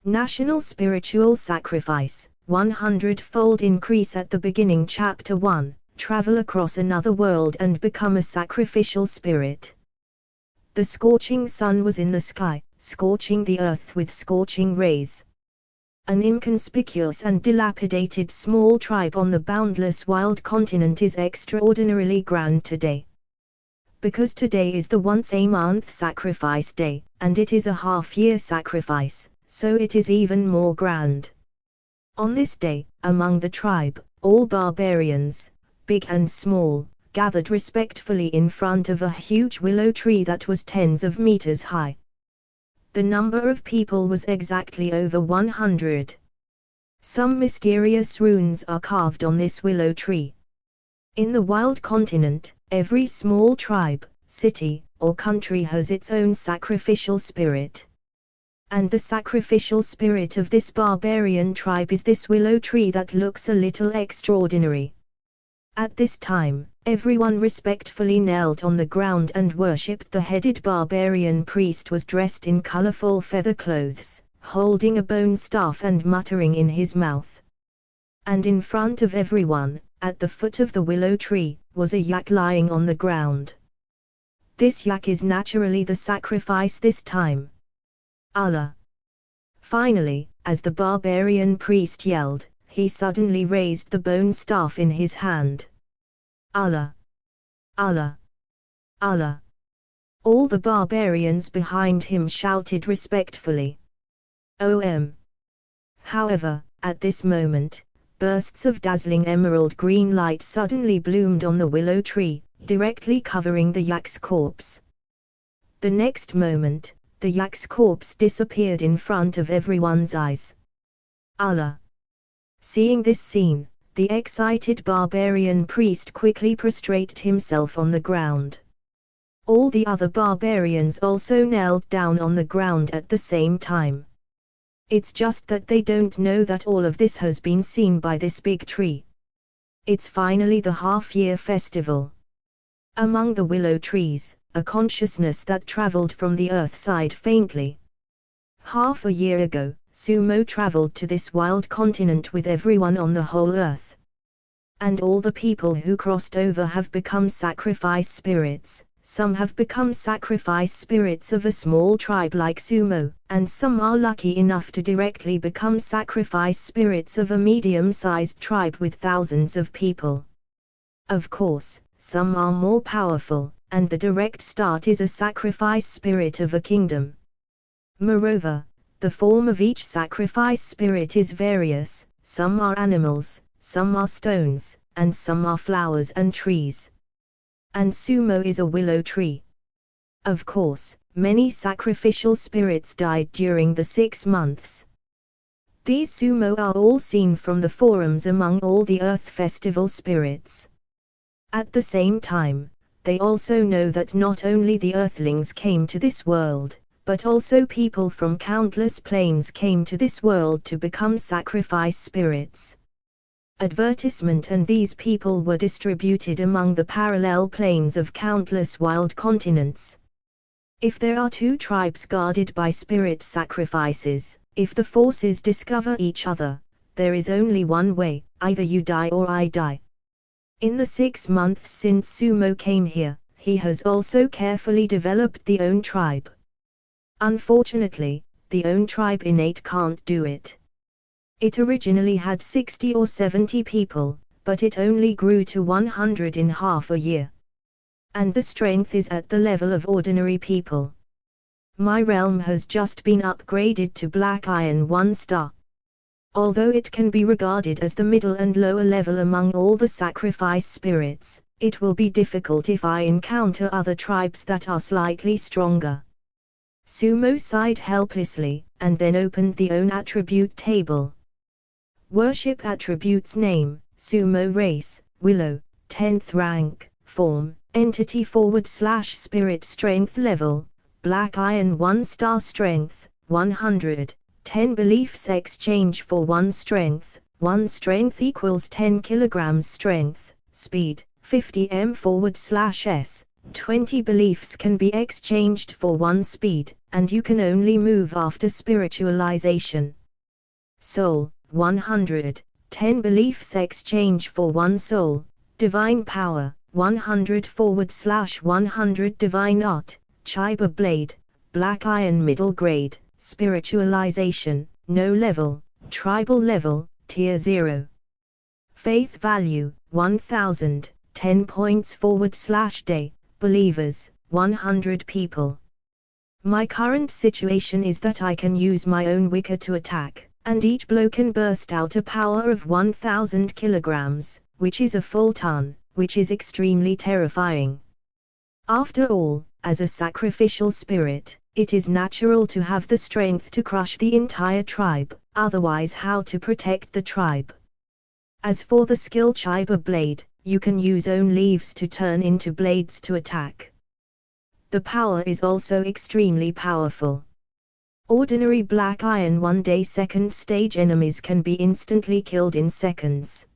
National Spiritual Sacrifice, 100-fold increase at the beginning. Chapter 1, Travel across another world and become a sacrificial spirit. The scorching sun was in the sky, scorching the earth with scorching rays. An inconspicuous and dilapidated small tribe on the boundless wild continent is extraordinarily grand today. Because today is the once-a-month sacrifice day, and it is a half-year sacrifice, so it is even more grand. On this day, among the tribe, all barbarians, big and small, gathered respectfully in front of a huge willow tree that was tens of meters high. The number of people was exactly over 100. Some mysterious runes are carved on this willow tree. In the wild continent, every small tribe, city, or country has its own sacrificial spirit. And the sacrificial spirit of this barbarian tribe is this willow tree that looks a little extraordinary. At this time, everyone respectfully knelt on the ground and worshipped. The headed barbarian priest was dressed in colorful feather clothes, holding a bone staff and muttering in his mouth. And in front of everyone, at the foot of the willow tree, was a yak lying on the ground. This yak is naturally the sacrifice this time. Allah! Finally, as the barbarian priest yelled, he suddenly raised the bone staff in his hand. Allah! Allah! Allah! All the barbarians behind him shouted respectfully. OM! However, at this moment, bursts of dazzling emerald green light suddenly bloomed on the willow tree, directly covering the yak's corpse. The next moment, the yak's corpse disappeared in front of everyone's eyes. Allah! Seeing this scene, the excited barbarian priest quickly prostrated himself on the ground. All the other barbarians also knelt down on the ground at the same time. It's just that they don't know that all of this has been seen by this big tree. It's finally the half-year festival. Among the willow trees, a consciousness that traveled from the earth sighed faintly. Half a year ago, Sumo traveled to this wild continent with everyone on the whole earth. And all the people who crossed over have become sacrifice spirits. Some have become sacrifice spirits of a small tribe like Sumo, and some are lucky enough to directly become sacrifice spirits of a medium-sized tribe with thousands of people. Of course, some are more powerful, and the direct start is a sacrifice spirit of a kingdom. Moreover, the form of each sacrifice spirit is various, some are animals, some are stones, and some are flowers and trees. And Sumo is a willow tree. Of course, many sacrificial spirits died during the 6 months. These Sumo are all seen from the forums among all the Earth Festival spirits. At the same time, they also know that not only the Earthlings came to this world, but also people from countless planes came to this world to become sacrifice spirits. Advertisement and these people were distributed among the parallel planes of countless wild continents. If there are 2 tribes guarded by spirit sacrifices, if the forces discover each other, there is only one way, either you die or I die. In the 6 months since Sumo came here, he has also carefully developed the own tribe. Unfortunately, the own tribe innate can't do it. It originally had 60 or 70 people, but it only grew to 100 in half a year. And the strength is at the level of ordinary people. My realm has just been upgraded to Black Iron 1 star. Although it can be regarded as the middle and lower level among all the sacrifice spirits, it will be difficult if I encounter other tribes that are slightly stronger. Sumo sighed helplessly, and then opened the own attribute table. Worship attributes: name, Sumo; race, Willow; 10th rank, form, entity; / spirit; strength level, Black Iron 1 star; strength, 100, 10 beliefs; exchange for 1 strength, 1 strength equals 10 kilograms; strength, speed, 50 m / s, 20 beliefs can be exchanged for 1 speed, and you can only move after spiritualization. Soul, 110 beliefs exchange for one soul, divine power, 100/100 divine art, Chiba blade, black iron middle grade, spiritualization, no level, tribal level, tier 0. Faith value, 1000, 10 points /day, believers, 100 people. My current situation is that I can use my own Wicca to attack, and each blow can burst out a power of 1000 kilograms, which is a full ton, which is extremely terrifying. After all, as a sacrificial spirit, it is natural to have the strength to crush the entire tribe, otherwise how to protect the tribe? As for the skill Chiba blade, you can use own leaves to turn into blades to attack. The power is also extremely powerful. Ordinary black iron 1-day second stage enemies can be instantly killed in seconds.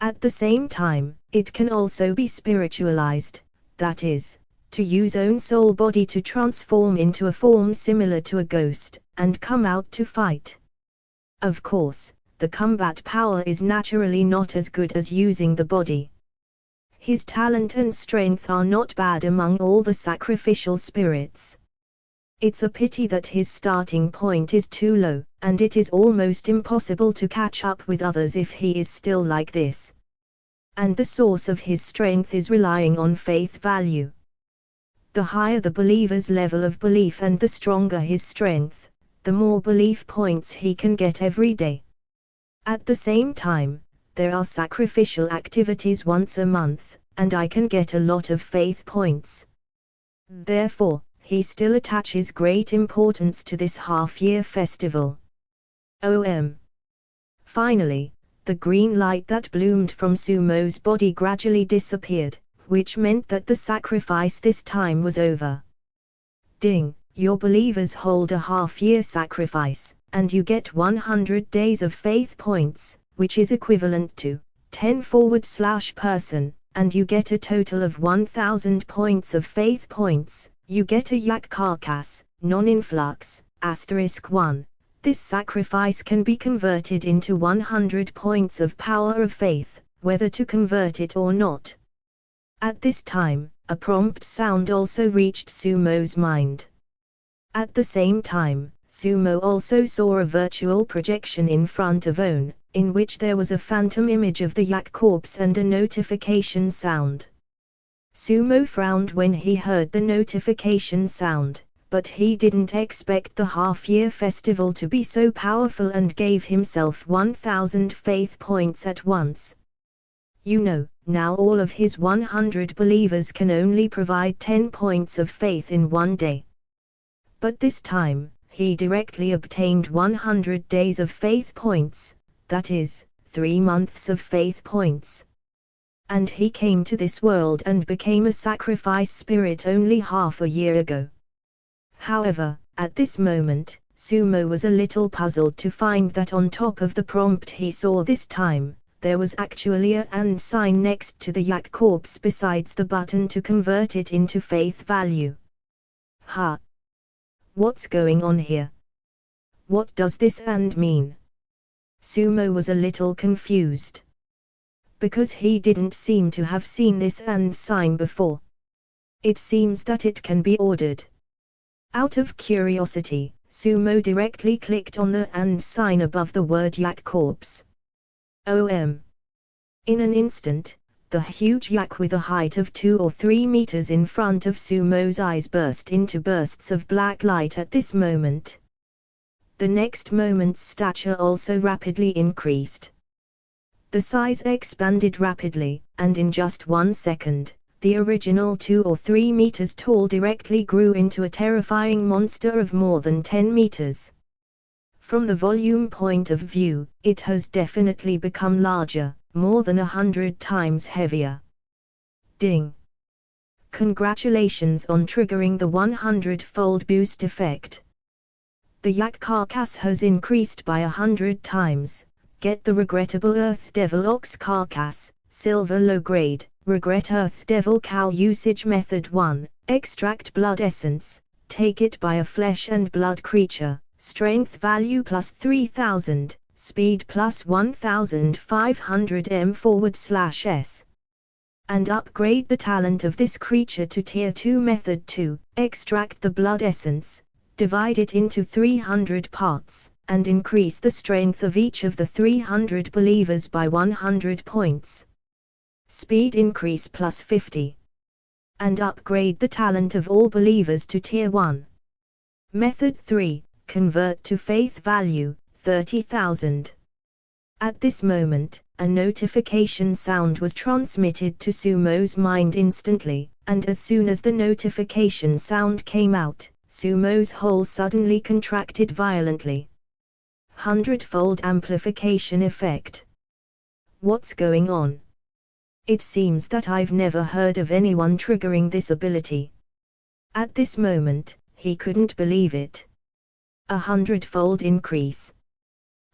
At the same time, it can also be spiritualized, that is, to use own soul body to transform into a form similar to a ghost, and come out to fight. Of course, the combat power is naturally not as good as using the body. His talent and strength are not bad among all the sacrificial spirits. It's a pity that his starting point is too low, and it is almost impossible to catch up with others if he is still like this. And the source of his strength is relying on faith value. The higher the believer's level of belief and the stronger his strength, the more belief points he can get every day. At the same time, there are sacrificial activities once a month, and I can get a lot of faith points. Therefore, he still attaches great importance to this half-year festival. Finally, the green light that bloomed from Sumo's body gradually disappeared, which meant that the sacrifice this time was over. Ding, your believers hold a half-year sacrifice, and you get 100 days of faith points, which is equivalent to 10/person, and you get a total of 1000 points of faith points. You get a yak carcass, non-influx, *1. This sacrifice can be converted into 100 points of power of faith, whether to convert it or not. At this time, a prompt sound also reached Sumo's mind. At the same time, Sumo also saw a virtual projection in front of One, in which there was a phantom image of the yak corpse and a notification sound. Sumo frowned when he heard the notification sound, but he didn't expect the half-year festival to be so powerful and gave himself 1000 faith points at once. Now all of his 100 believers can only provide 10 points of faith in one day. But this time, he directly obtained 100 days of faith points, that is, 3 months of faith points. And he came to this world and became a sacrifice spirit only half a year ago. However, at this moment, Sumo was a little puzzled to find that on top of the prompt he saw this time, there was actually a and sign next to the yak corpse besides the button to convert it into faith value. What's going on here? What does this and mean? Sumo was a little confused. Because he didn't seem to have seen this and sign before. It seems that it can be ordered. Out of curiosity, Sumo directly clicked on the and sign above the word yak corpse. In an instant, the huge yak with a height of 2 or 3 meters in front of Sumo's eyes burst into bursts of black light at this moment. The next moment's stature also rapidly increased. The size expanded rapidly, and in just 1 second, the original 2 or 3 meters tall directly grew into a terrifying monster of more than 10 meters. From the volume point of view, it has definitely become larger, more than 100 times heavier. Ding! Congratulations on triggering the 100-fold boost effect. The yak carcass has increased by 100 times. Get the regrettable Earth Devil Ox carcass, silver low grade, regret Earth Devil cow usage method 1, extract blood essence, take it by a flesh and blood creature, strength value plus 3000, speed plus 1500 m/s. And upgrade the talent of this creature to Tier 2. Method 2, extract the blood essence, divide it into 300 parts, and increase the strength of each of the 300 believers by 100 points. Speed increase plus 50. And upgrade the talent of all believers to Tier 1. Method 3, convert to faith value, 30,000. At this moment, a notification sound was transmitted to Sumo's mind instantly, and as soon as the notification sound came out, Sumo's hole suddenly contracted violently. 100-fold amplification effect. What's going on? It seems that I've never heard of anyone triggering this ability. At this moment, he couldn't believe it. 100-fold increase.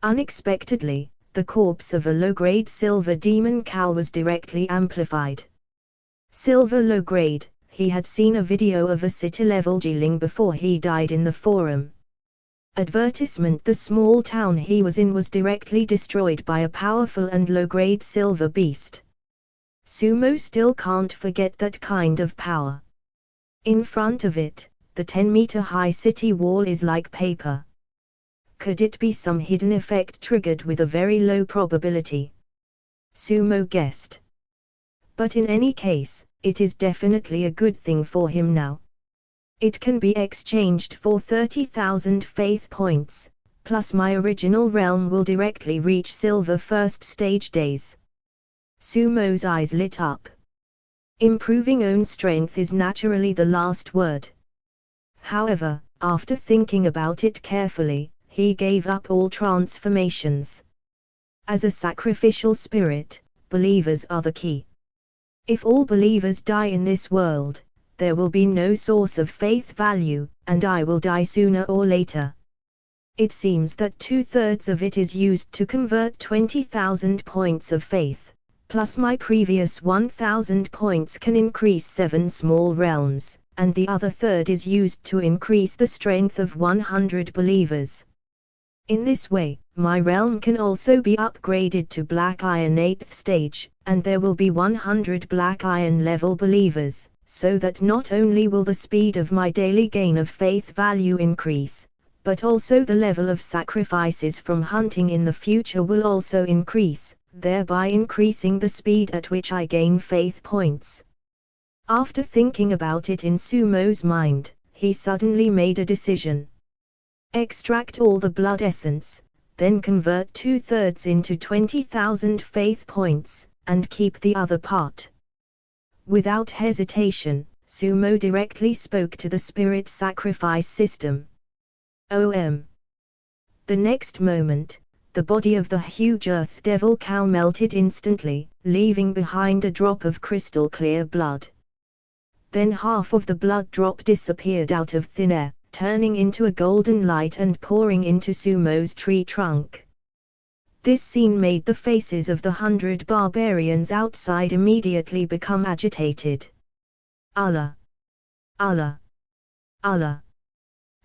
Unexpectedly, the corpse of a low-grade silver demon cow was directly amplified. Silver low-grade, he had seen a video of a city-level Jiling before he died in the forum. Advertisement: the small town he was in was directly destroyed by a powerful and low-grade silver beast. Sumo still can't forget that kind of power. In front of it, the 10-meter-high city wall is like paper. Could it be some hidden effect triggered with a very low probability? Sumo guessed. But in any case, it is definitely a good thing for him now. It can be exchanged for 30,000 faith points, plus my original realm will directly reach silver first stage days. Sumo's eyes lit up. Improving own strength is naturally the last word. However, after thinking about it carefully, he gave up all transformations. As a sacrificial spirit, believers are the key. If all believers die in this world, there will be no source of faith value, and I will die sooner or later. It seems that 2/3 of it is used to convert 20,000 points of faith, plus my previous 1,000 points can increase 7 small realms, and the other third is used to increase the strength of 100 believers. In this way, my realm can also be upgraded to Black Iron 8th stage, and there will be 100 Black Iron level believers, so that not only will the speed of my daily gain of faith value increase, but also the level of sacrifices from hunting in the future will also increase, thereby increasing the speed at which I gain faith points. After thinking about it in Sumo's mind, he suddenly made a decision. Extract all the blood essence, then convert 2/3 into 20,000 faith points, and keep the other part. Without hesitation, Sumo directly spoke to the spirit sacrifice system. The next moment, the body of the huge earth devil cow melted instantly, leaving behind a drop of crystal clear blood. Then half of the blood drop disappeared out of thin air, turning into a golden light and pouring into Sumo's tree trunk. This scene made the faces of the 100 barbarians outside immediately become agitated. Allah! Allah! Allah!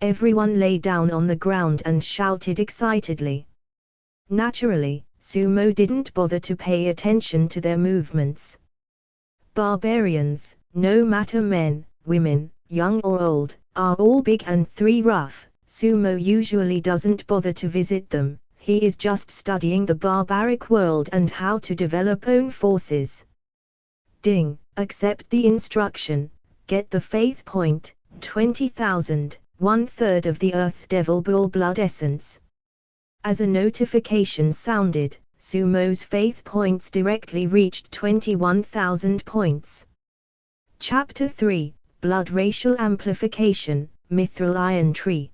Everyone lay down on the ground and shouted excitedly. Naturally, Sumo didn't bother to pay attention to their movements. Barbarians, no matter men, women, young or old, are all big and rough. Sumo usually doesn't bother to visit them. He is just studying the barbaric world and how to develop own forces. Ding, accept the instruction, get the faith point, 20,000, 1/3 of the Earth Devil Bull blood essence. As a notification sounded, Sumo's faith points directly reached 21,000 points. Chapter 3, Blood Racial Amplification, Mithril Iron Tree.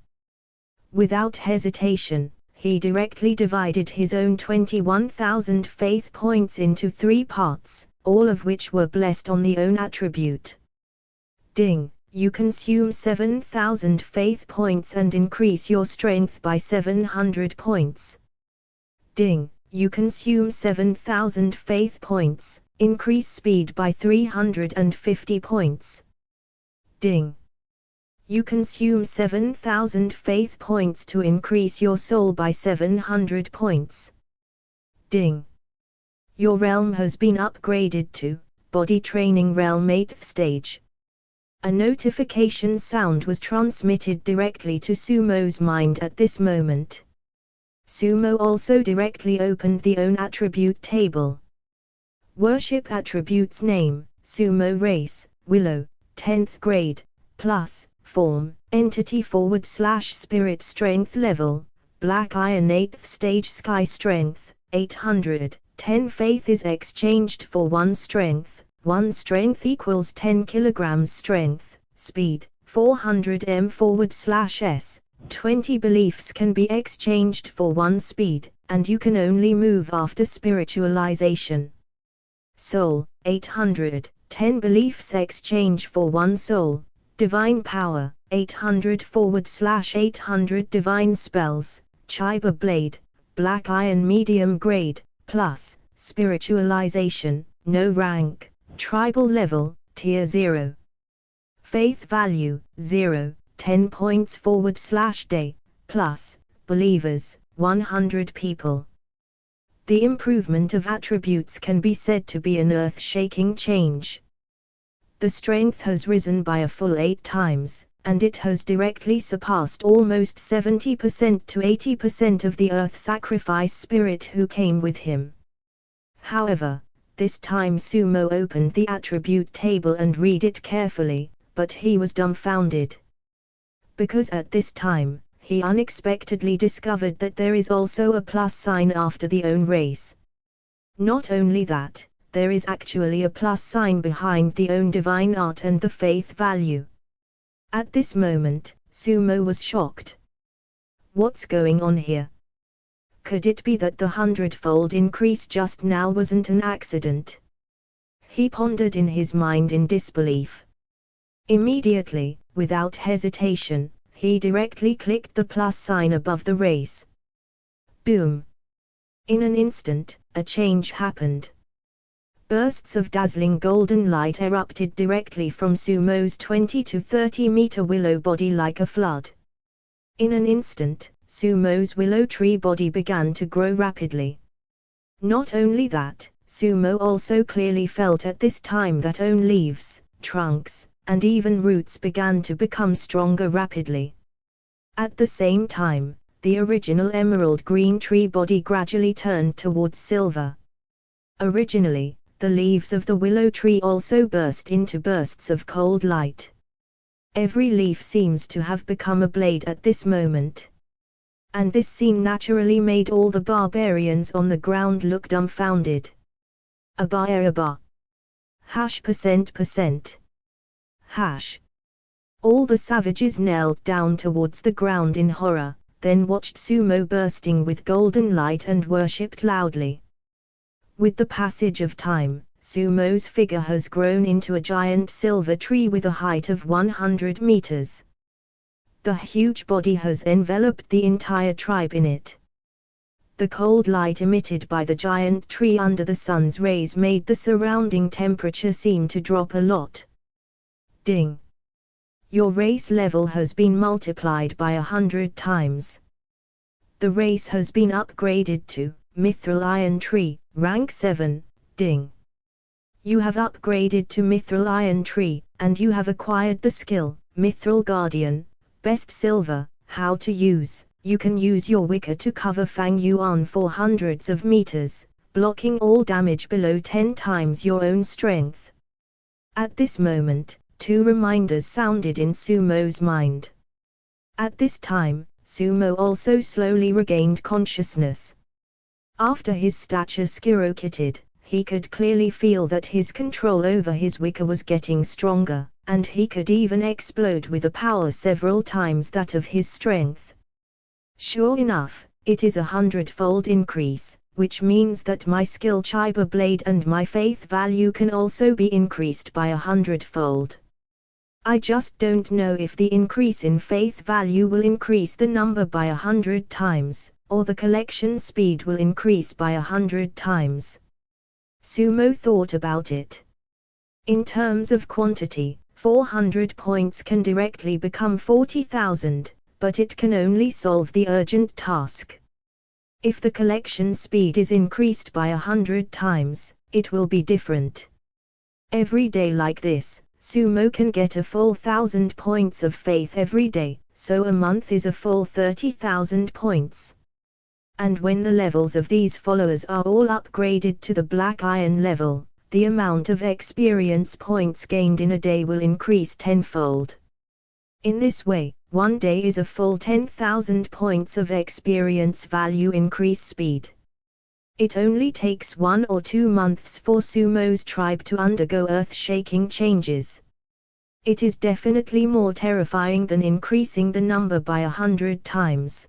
Without hesitation, he directly divided his own 21,000 faith points into 3 parts, all of which were blessed on the own attribute. Ding, you consume 7,000 faith points and increase your strength by 700 points. Ding, you consume 7,000 faith points, increase speed by 350 points. Ding. You consume 7,000 faith points to increase your soul by 700 points. Ding! Your realm has been upgraded to Body Training Realm 8th stage. A notification sound was transmitted directly to Sumo's mind at this moment. Sumo also directly opened the own attribute table. Worship attributes name, Sumo race, Willow, 10th grade, plus, form, entity / spirit strength level, Black Iron 8th stage sky strength, 800, 10 faith is exchanged for 1 strength equals 10 kilograms strength, speed, 400 m / s, 20 beliefs can be exchanged for 1 speed, and you can only move after spiritualization. Soul, 800, 10 beliefs exchange for 1 soul, divine power, 800 / 800 divine spells, Chiba blade, Black Iron medium grade, plus, spiritualization, no rank, tribal level, tier 0. Faith value, 0, 10 points / day, plus, believers, 100 people. The improvement of attributes can be said to be an earth-shaking change. The strength has risen by a full 8 times, and it has directly surpassed almost 70% to 80% of the earth sacrifice spirit who came with him. However, this time Sumo opened the attribute table and read it carefully, but he was dumbfounded. Because at this time, he unexpectedly discovered that there is also a plus sign after the own race. Not only that, there is actually a plus sign behind the own divine art and the faith value. At this moment, Sumo was shocked. What's going on here? Could it be that the 100-fold increase just now wasn't an accident? He pondered in his mind in disbelief. Immediately, without hesitation, he directly clicked the plus sign above the race. Boom! In an instant, a change happened. Bursts of dazzling golden light erupted directly from Sumo's 20 to 30 meter willow body like a flood. In an instant, Sumo's willow tree body began to grow rapidly. Not only that, Sumo also clearly felt at this time that own leaves, trunks, and even roots began to become stronger rapidly. At the same time, the original emerald green tree body gradually turned towards silver. Originally, the leaves of the willow tree also burst into bursts of cold light. Every leaf seems to have become a blade at this moment. And this scene naturally made all the barbarians on the ground look dumbfounded. Abba. %%. Hash. All the savages knelt down towards the ground in horror, then watched Sumo bursting with golden light and worshipped loudly. With the passage of time, Sumo's figure has grown into a giant silver tree with a height of 100 meters. The huge body has enveloped the entire tribe in it. The cold light emitted by the giant tree under the sun's rays made the surrounding temperature seem to drop a lot. Ding! Your race level has been multiplied by 100 times. The race has been upgraded to Mithril Iron Tree, rank 7, ding! You have upgraded to Mithril Iron Tree, and you have acquired the skill, Mithril Guardian, Best Silver. How to use: you can use your Wicca to cover Fang Yuan for hundreds of meters, blocking all damage below 10 times your own strength. At this moment, 2 reminders sounded in Sumo's mind. At this time, Sumo also slowly regained consciousness. After his stature skyrocketed, he could clearly feel that his control over his Wicca was getting stronger, and he could even explode with a power several times that of his strength. Sure enough, it is 100-fold increase, which means that my skill Chiba Blade and my faith value can also be increased by 100-fold. I just don't know if the increase in faith value will increase the number by 100 times, or the collection speed will increase by 100 times. Sumo thought about it. In terms of quantity, 400 points can directly become 40,000, but it can only solve the urgent task. If the collection speed is increased by 100 times, it will be different. Every day like this, Sumo can get a full 1,000 points of faith every day, so a month is a full 30,000 points. And when the levels of these followers are all upgraded to the Black Iron level, the amount of experience points gained in a day will increase tenfold. In this way, one day is a full 10,000 points of experience value increase speed. It only takes 1 or 2 months for Sumo's tribe to undergo earth-shaking changes. It is definitely more terrifying than increasing the number by 100 times.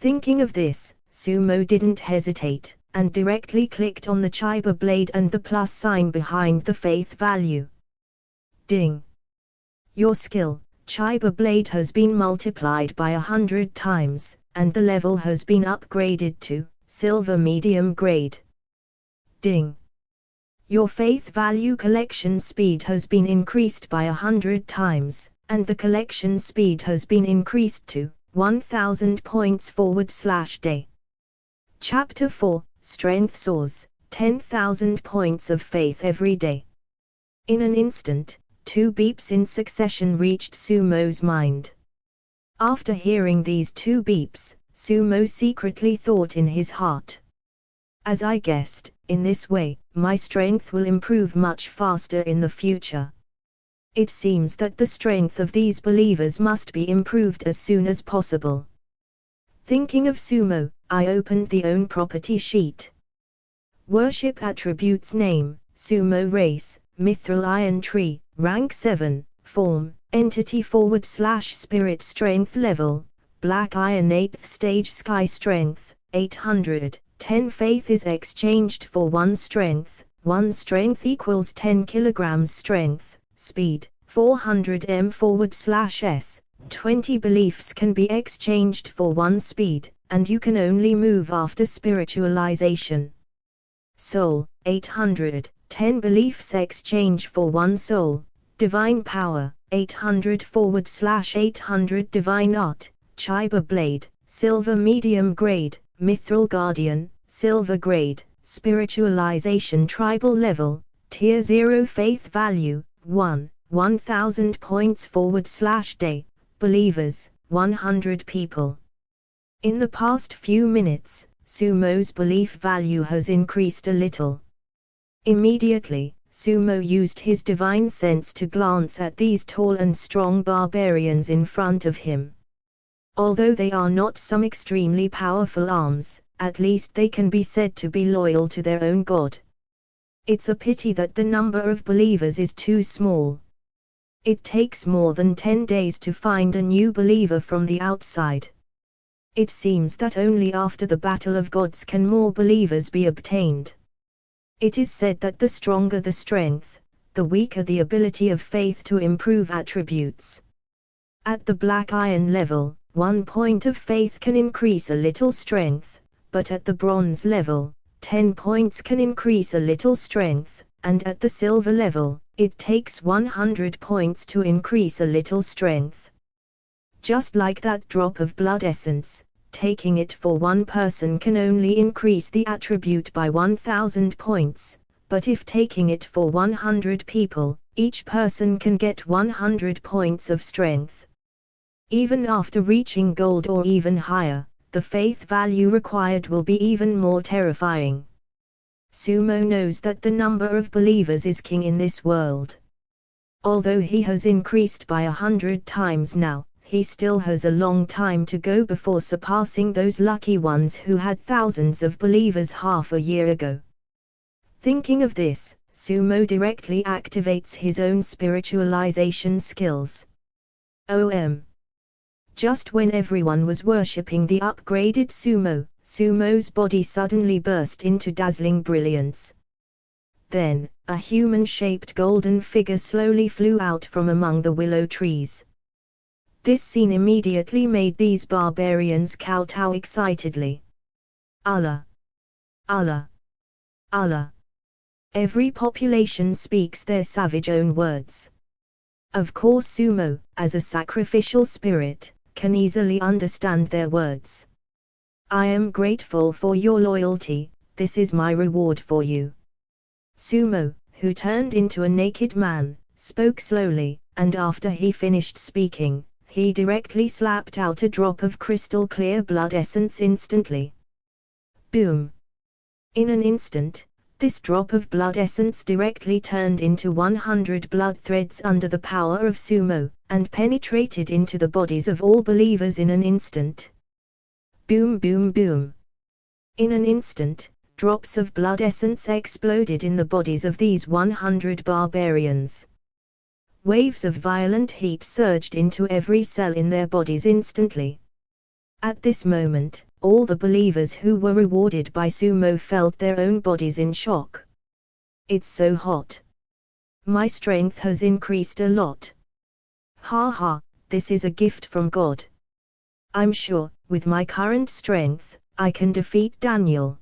Thinking of this, Sumo didn't hesitate, and directly clicked on the Chiba blade and the plus sign behind the faith value. Ding! Your skill, Chiba blade, has been multiplied by 100 times, and the level has been upgraded to Silver medium grade. Ding! Your faith value collection speed has been increased by 100 times, and the collection speed has been increased to 1,000 points /day. Chapter 4, Strength Soars, 10,000 points of faith every day. In an instant, 2 beeps in succession reached Sumo's mind. After hearing these 2 beeps, Sumo secretly thought in his heart. As I guessed, in this way, my strength will improve much faster in the future. It seems that the strength of these believers must be improved as soon as possible. Thinking of Sumo, I opened the own property sheet. Worship attributes: name, Sumo race, Mithril Iron Tree, rank 7, form, entity / spirit strength level, Black Iron 8th stage sky strength, 800, 10 faith is exchanged for 1 strength, 1 strength equals 10 kilograms strength, speed, 400 m /s, 20 beliefs can be exchanged for 1 speed, and you can only move after spiritualization. Soul, 800, 10 beliefs exchange for 1 soul, divine power, 800 /800 divine art, Chiba blade, silver medium grade, mithril guardian, silver grade, spiritualization tribal level, tier 0 faith value, 1, 1,000 points /day, believers, 100 people. In the past few minutes, Sumo's belief value has increased a little. Immediately, Sumo used his divine sense to glance at these tall and strong barbarians in front of him. Although they are not some extremely powerful arms, at least they can be said to be loyal to their own god. It's a pity that the number of believers is too small. It takes more than 10 days to find a new believer from the outside. It seems that only after the Battle of Gods can more believers be obtained. It is said that the stronger the strength, the weaker the ability of faith to improve attributes. At the Black Iron level, 1 point of faith can increase a little strength, but at the Bronze level, 10 points can increase a little strength, and at the Silver level, it takes 100 points to increase a little strength. Just like that drop of blood essence, taking it for 1 person can only increase the attribute by 1,000 points, but if taking it for 100 people, each person can get 100 points of strength. Even after reaching gold or even higher, the faith value required will be even more terrifying. Sumo knows that the number of believers is king in this world. Although he has increased by 100 times now, he still has a long time to go before surpassing those lucky ones who had thousands of believers half a year ago. Thinking of this, Sumo directly activates his own spiritualization skills. Just when everyone was worshipping the upgraded Sumo's body suddenly burst into dazzling brilliance. Then, a human-shaped golden figure slowly flew out from among the willow trees. This scene immediately made these barbarians kowtow excitedly. Allah! Allah! Allah! Every population speaks their savage own words. Of course Sumo, as a sacrificial spirit, can easily understand their words. I am grateful for your loyalty, this is my reward for you. Sumo, who turned into a naked man, spoke slowly, and after he finished speaking, he directly slapped out a drop of crystal clear blood essence instantly. Boom! In an instant, this drop of blood essence directly turned into 100 blood threads under the power of Sumo, and penetrated into the bodies of all believers in an instant. Boom boom boom. In an instant, drops of blood essence exploded in the bodies of these 100 barbarians. Waves of violent heat surged into every cell in their bodies instantly. At this moment, all the believers who were rewarded by Sumo felt their own bodies in shock. It's so hot. My strength has increased a lot. Ha ha, this is a gift from God. I'm sure, with my current strength, I can defeat Daniel.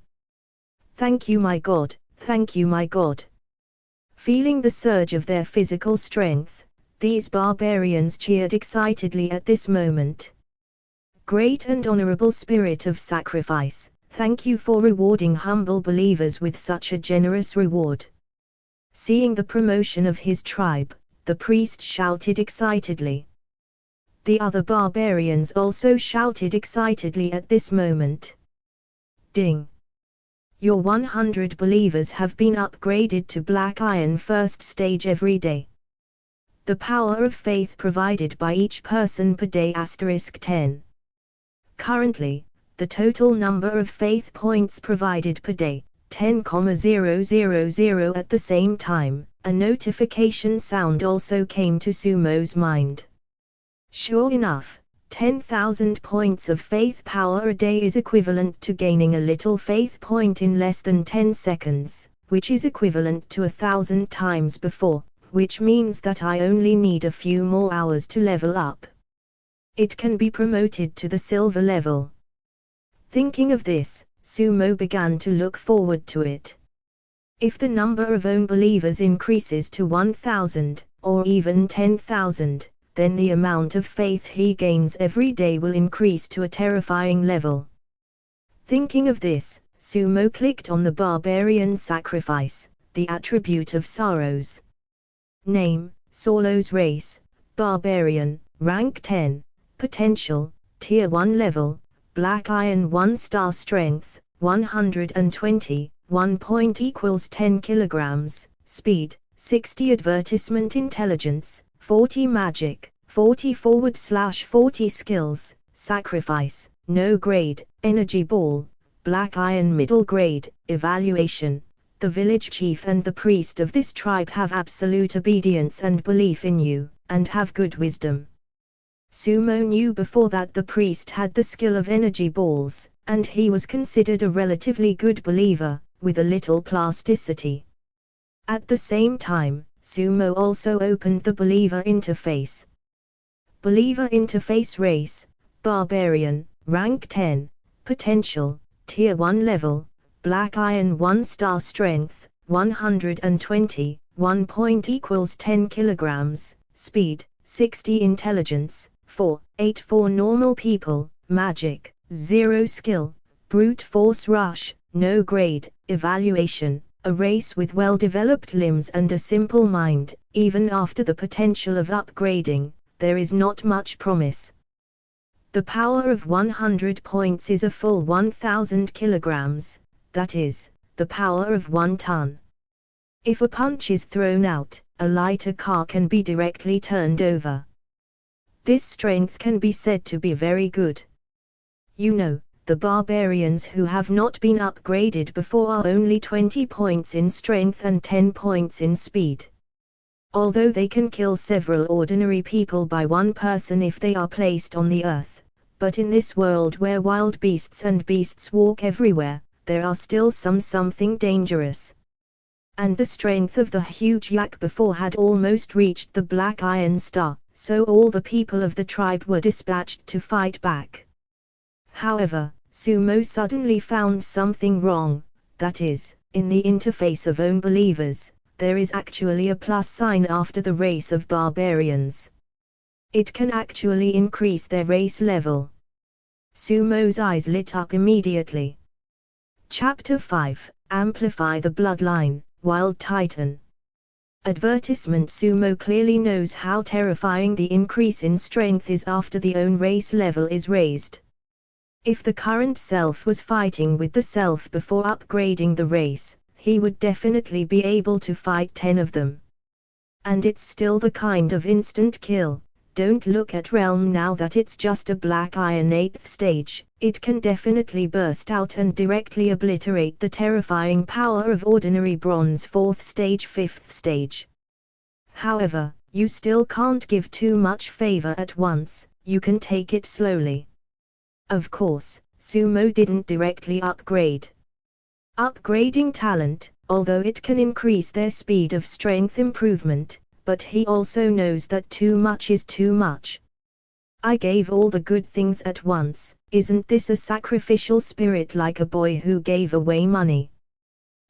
Thank you my God, thank you my God. Feeling the surge of their physical strength, these barbarians cheered excitedly at this moment. Great and honorable spirit of sacrifice, thank you for rewarding humble believers with such a generous reward. Seeing the promotion of his tribe, the priest shouted excitedly. The other barbarians also shouted excitedly at this moment. Ding! Your 100 believers have been upgraded to Black Iron First Stage every day. The power of faith provided by each person per day *10. Currently, the total number of faith points provided per day, 10,000 at the same time, a notification sound also came to Sumo's mind. Sure enough, 10,000 points of faith power a day is equivalent to gaining a little faith point in less than 10 seconds, which is equivalent to 1,000 times before, which means that I only need a few more hours to level up. It can be promoted to the silver level. Thinking of this, Sumo began to look forward to it. If the number of own believers increases to 1,000, or even 10,000, then the amount of faith he gains every day will increase to a terrifying level. Thinking of this, Sumo clicked on the barbarian sacrifice, the attribute of sorrows. Name, Sorlow's race, barbarian, rank 10, potential, tier 1 level, Black Iron 1-star strength, 120, 1 point equals 10 kilograms, speed, 60 advertisement intelligence, 40 magic, 40/40 skills, sacrifice, no grade, energy ball, Black Iron middle grade, evaluation. The village chief and the priest of this tribe have absolute obedience and belief in you, and have good wisdom. Sumo knew before that the priest had the skill of energy balls, and he was considered a relatively good believer, with a little plasticity. At the same time, Sumo also opened the believer interface. Believer interface race, barbarian, rank 10, potential, tier 1 level, Black Iron 1-star strength, 120, 1 point equals 10 kilograms, speed, 60 intelligence, 4/8 normal people, magic, 0 skill, brute force rush, no grade, evaluation, a race with well-developed limbs and a simple mind. Even after the potential of upgrading, there is not much promise. The power of 100 points is a full 1,000 kilograms, that is, the power of 1 ton. If a punch is thrown out, a lighter car can be directly turned over. This strength can be said to be very good. You know, the barbarians who have not been upgraded before are only 20 points in strength and 10 points in speed. Although they can kill several ordinary people by one person if they are placed on the earth, but in this world where wild beasts and beasts walk everywhere, there are still something dangerous. And the strength of the huge yak before had almost reached the Black Iron Star, so all the people of the tribe were dispatched to fight back. However, Sumo suddenly found something wrong, that is, in the interface of own believers, there is actually a plus sign after the race of barbarians. It can actually increase their race level. Sumo's eyes lit up immediately. Chapter 5, Amplify the Bloodline, Wild Titan. Advertisement. Sumo clearly knows how terrifying the increase in strength is after the own race level is raised. If the current self was fighting with the self before upgrading the race, he would definitely be able to fight 10 of them. And it's still the kind of instant kill. Don't look at Realm now that it's just a black iron 8th stage, it can definitely burst out and directly obliterate the terrifying power of ordinary bronze 4th stage 5th stage. However, you still can't give too much favor at once, you can take it slowly. Of course, Sumo didn't directly upgrade. Upgrading talent, although it can increase their speed of strength improvement, but he also knows that too much is too much. I gave all the good things at once, isn't this a sacrificial spirit like a boy who gave away money?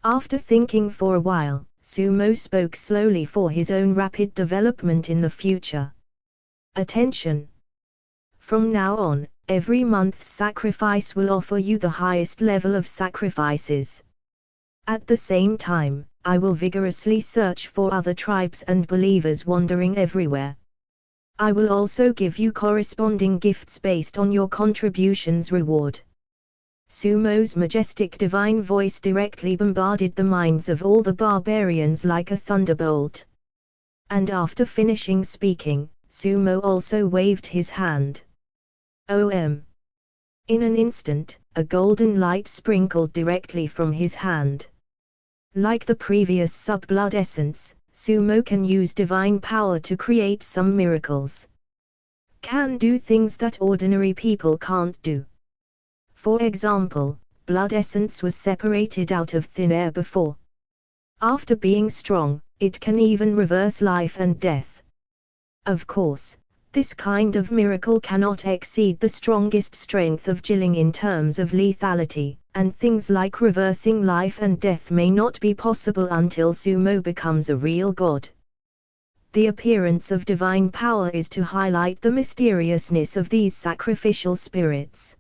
After thinking for a while, Sumo spoke slowly for his own rapid development in the future. Attention! From now on, every month's sacrifice will offer you the highest level of sacrifices. At the same time, I will vigorously search for other tribes and believers wandering everywhere. I will also give you corresponding gifts based on your contributions reward. Sumo's majestic divine voice directly bombarded the minds of all the barbarians like a thunderbolt. And after finishing speaking, Sumo also waved his hand. In an instant, a golden light sprinkled directly from his hand. Like the previous sub-blood essence, Sumo can use divine power to create some miracles. Can do things that ordinary people can't do. For example, blood essence was separated out of thin air before. After being strong, it can even reverse life and death. Of course, this kind of miracle cannot exceed the strongest strength of Jilling in terms of lethality, and things like reversing life and death may not be possible until Sumo becomes a real god. The appearance of divine power is to highlight the mysteriousness of these sacrificial spirits.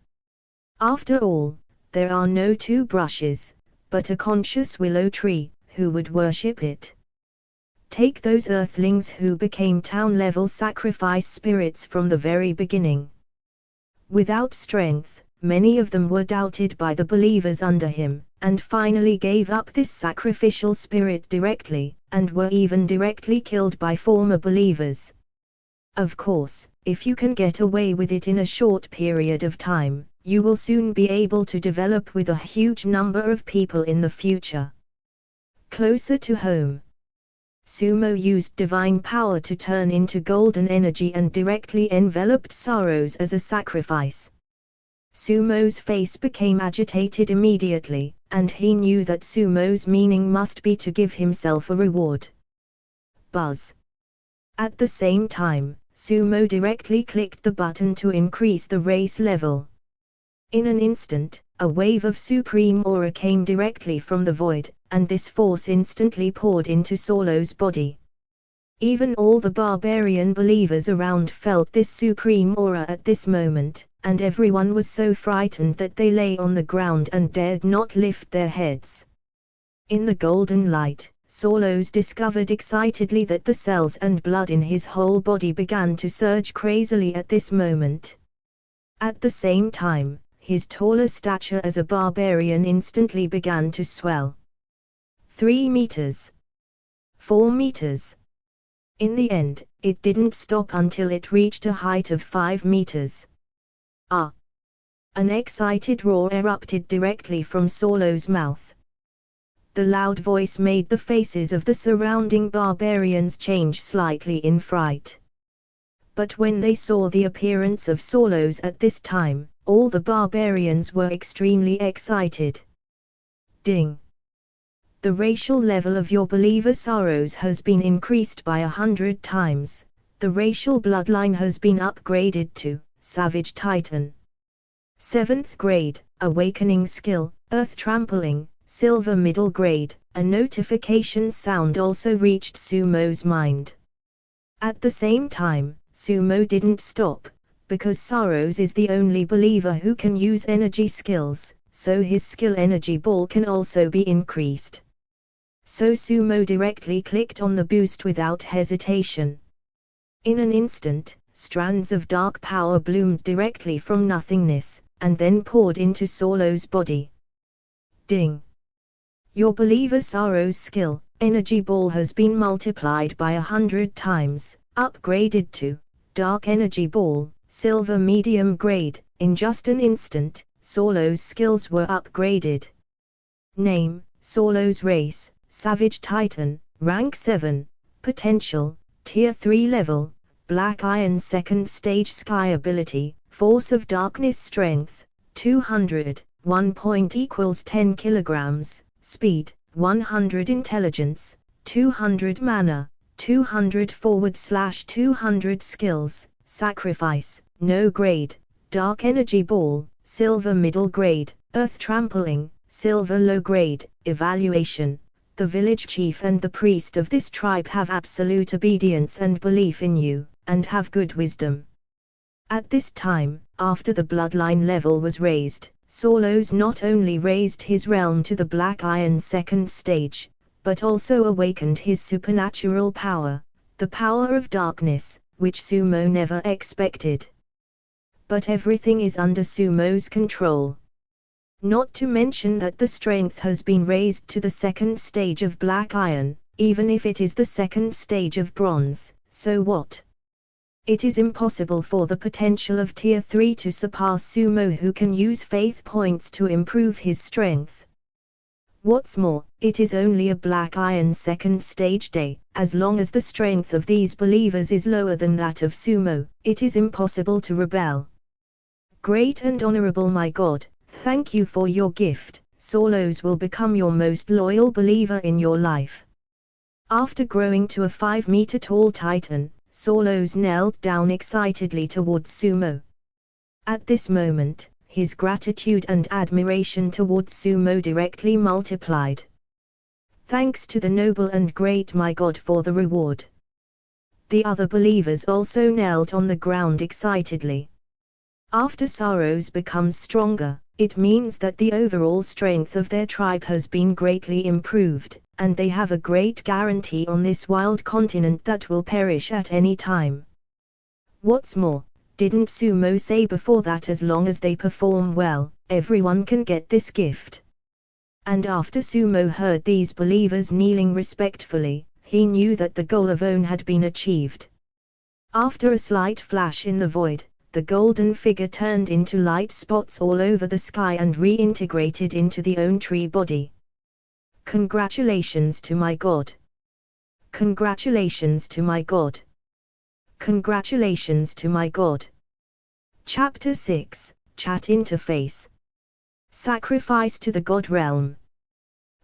After all, there are no two brushes, but a conscious willow tree, who would worship it. Take those earthlings who became town-level sacrifice spirits from the very beginning. Without strength, many of them were doubted by the believers under him, and finally gave up this sacrificial spirit directly, and were even directly killed by former believers. Of course, if you can get away with it in a short period of time, you will soon be able to develop with a huge number of people in the future. Closer to home. Sumo used divine power to turn into golden energy and directly enveloped Saros as a sacrifice. Sumo's face became agitated immediately, and he knew that Sumo's meaning must be to give himself a reward. Buzz. At the same time, Sumo directly clicked the button to increase the race level. In an instant, a wave of supreme aura came directly from the void, and this force instantly poured into Solo's body. Even all the barbarian believers around felt this supreme aura at this moment, and everyone was so frightened that they lay on the ground and dared not lift their heads. In the golden light, Solos discovered excitedly that the cells and blood in his whole body began to surge crazily at this moment. At the same time, his taller stature as a barbarian instantly began to swell. 3 meters. 4 meters. In the end, it didn't stop until it reached a height of 5 meters. Ah! An excited roar erupted directly from Solo's mouth. The loud voice made the faces of the surrounding barbarians change slightly in fright. But when they saw the appearance of Solos at this time, all the barbarians were extremely excited. Ding! The racial level of your believer Saros has been increased by 100 times, the racial bloodline has been upgraded to Savage Titan. 7th grade, Awakening Skill, Earth Trampling, Silver Middle Grade, a notification sound also reached Sumo's mind. At the same time, Sumo didn't stop, because Saros is the only believer who can use energy skills, so his skill energy ball can also be increased. So Sumo directly clicked on the boost without hesitation. In an instant, strands of dark power bloomed directly from nothingness, and then poured into Solo's body. Ding! Your believer Saros' skill, energy ball has been multiplied by 100 times, upgraded to Dark Energy Ball, Silver Medium Grade. In just an instant, Solo's skills were upgraded. Name, Solo's race, Savage Titan, Rank 7, Potential, Tier 3 level, Black Iron 2nd Stage Sky Ability, Force of Darkness Strength, 200, 1 point equals 10 kilograms, Speed, 100 Intelligence, 200 Mana, 200 /200 Skills, Sacrifice, No Grade, Dark Energy Ball, Silver Middle Grade, Earth Trampling, Silver Low Grade, Evaluation. The village chief and the priest of this tribe have absolute obedience and belief in you, and have good wisdom. At this time, after the bloodline level was raised, Solos not only raised his realm to the Black Iron 2nd stage, but also awakened his supernatural power, the power of darkness, which Sumo never expected. But everything is under Sumo's control. Not to mention that the strength has been raised to the 2nd stage of Black Iron, even if it is the 2nd stage of Bronze, so what? It is impossible for the potential of Tier 3 to surpass Sumo, who can use faith points to improve his strength. What's more, it is only a Black Iron 2nd stage day. As long as the strength of these believers is lower than that of Sumo, it is impossible to rebel. Great and honorable my God, thank you for your gift. Solos will become your most loyal believer in your life. After growing to a 5-meter tall titan, Solos knelt down excitedly towards Sumo. At this moment, his gratitude and admiration towards Sumo directly multiplied. Thanks to the noble and great my God for the reward. The other believers also knelt on the ground excitedly. After Saros becomes stronger, it means that the overall strength of their tribe has been greatly improved, and they have a great guarantee on this wild continent that will perish at any time. What's more, didn't Sumo say before that as long as they perform well, everyone can get this gift? And after Sumo heard these believers kneeling respectfully, he knew that the goal of On had been achieved. After a slight flash in the void, the golden figure turned into light spots all over the sky and reintegrated into the On tree body. Congratulations to my God! Congratulations to my God! Congratulations to my God! Chapter 6, Chat Interface. Sacrifice to the God Realm.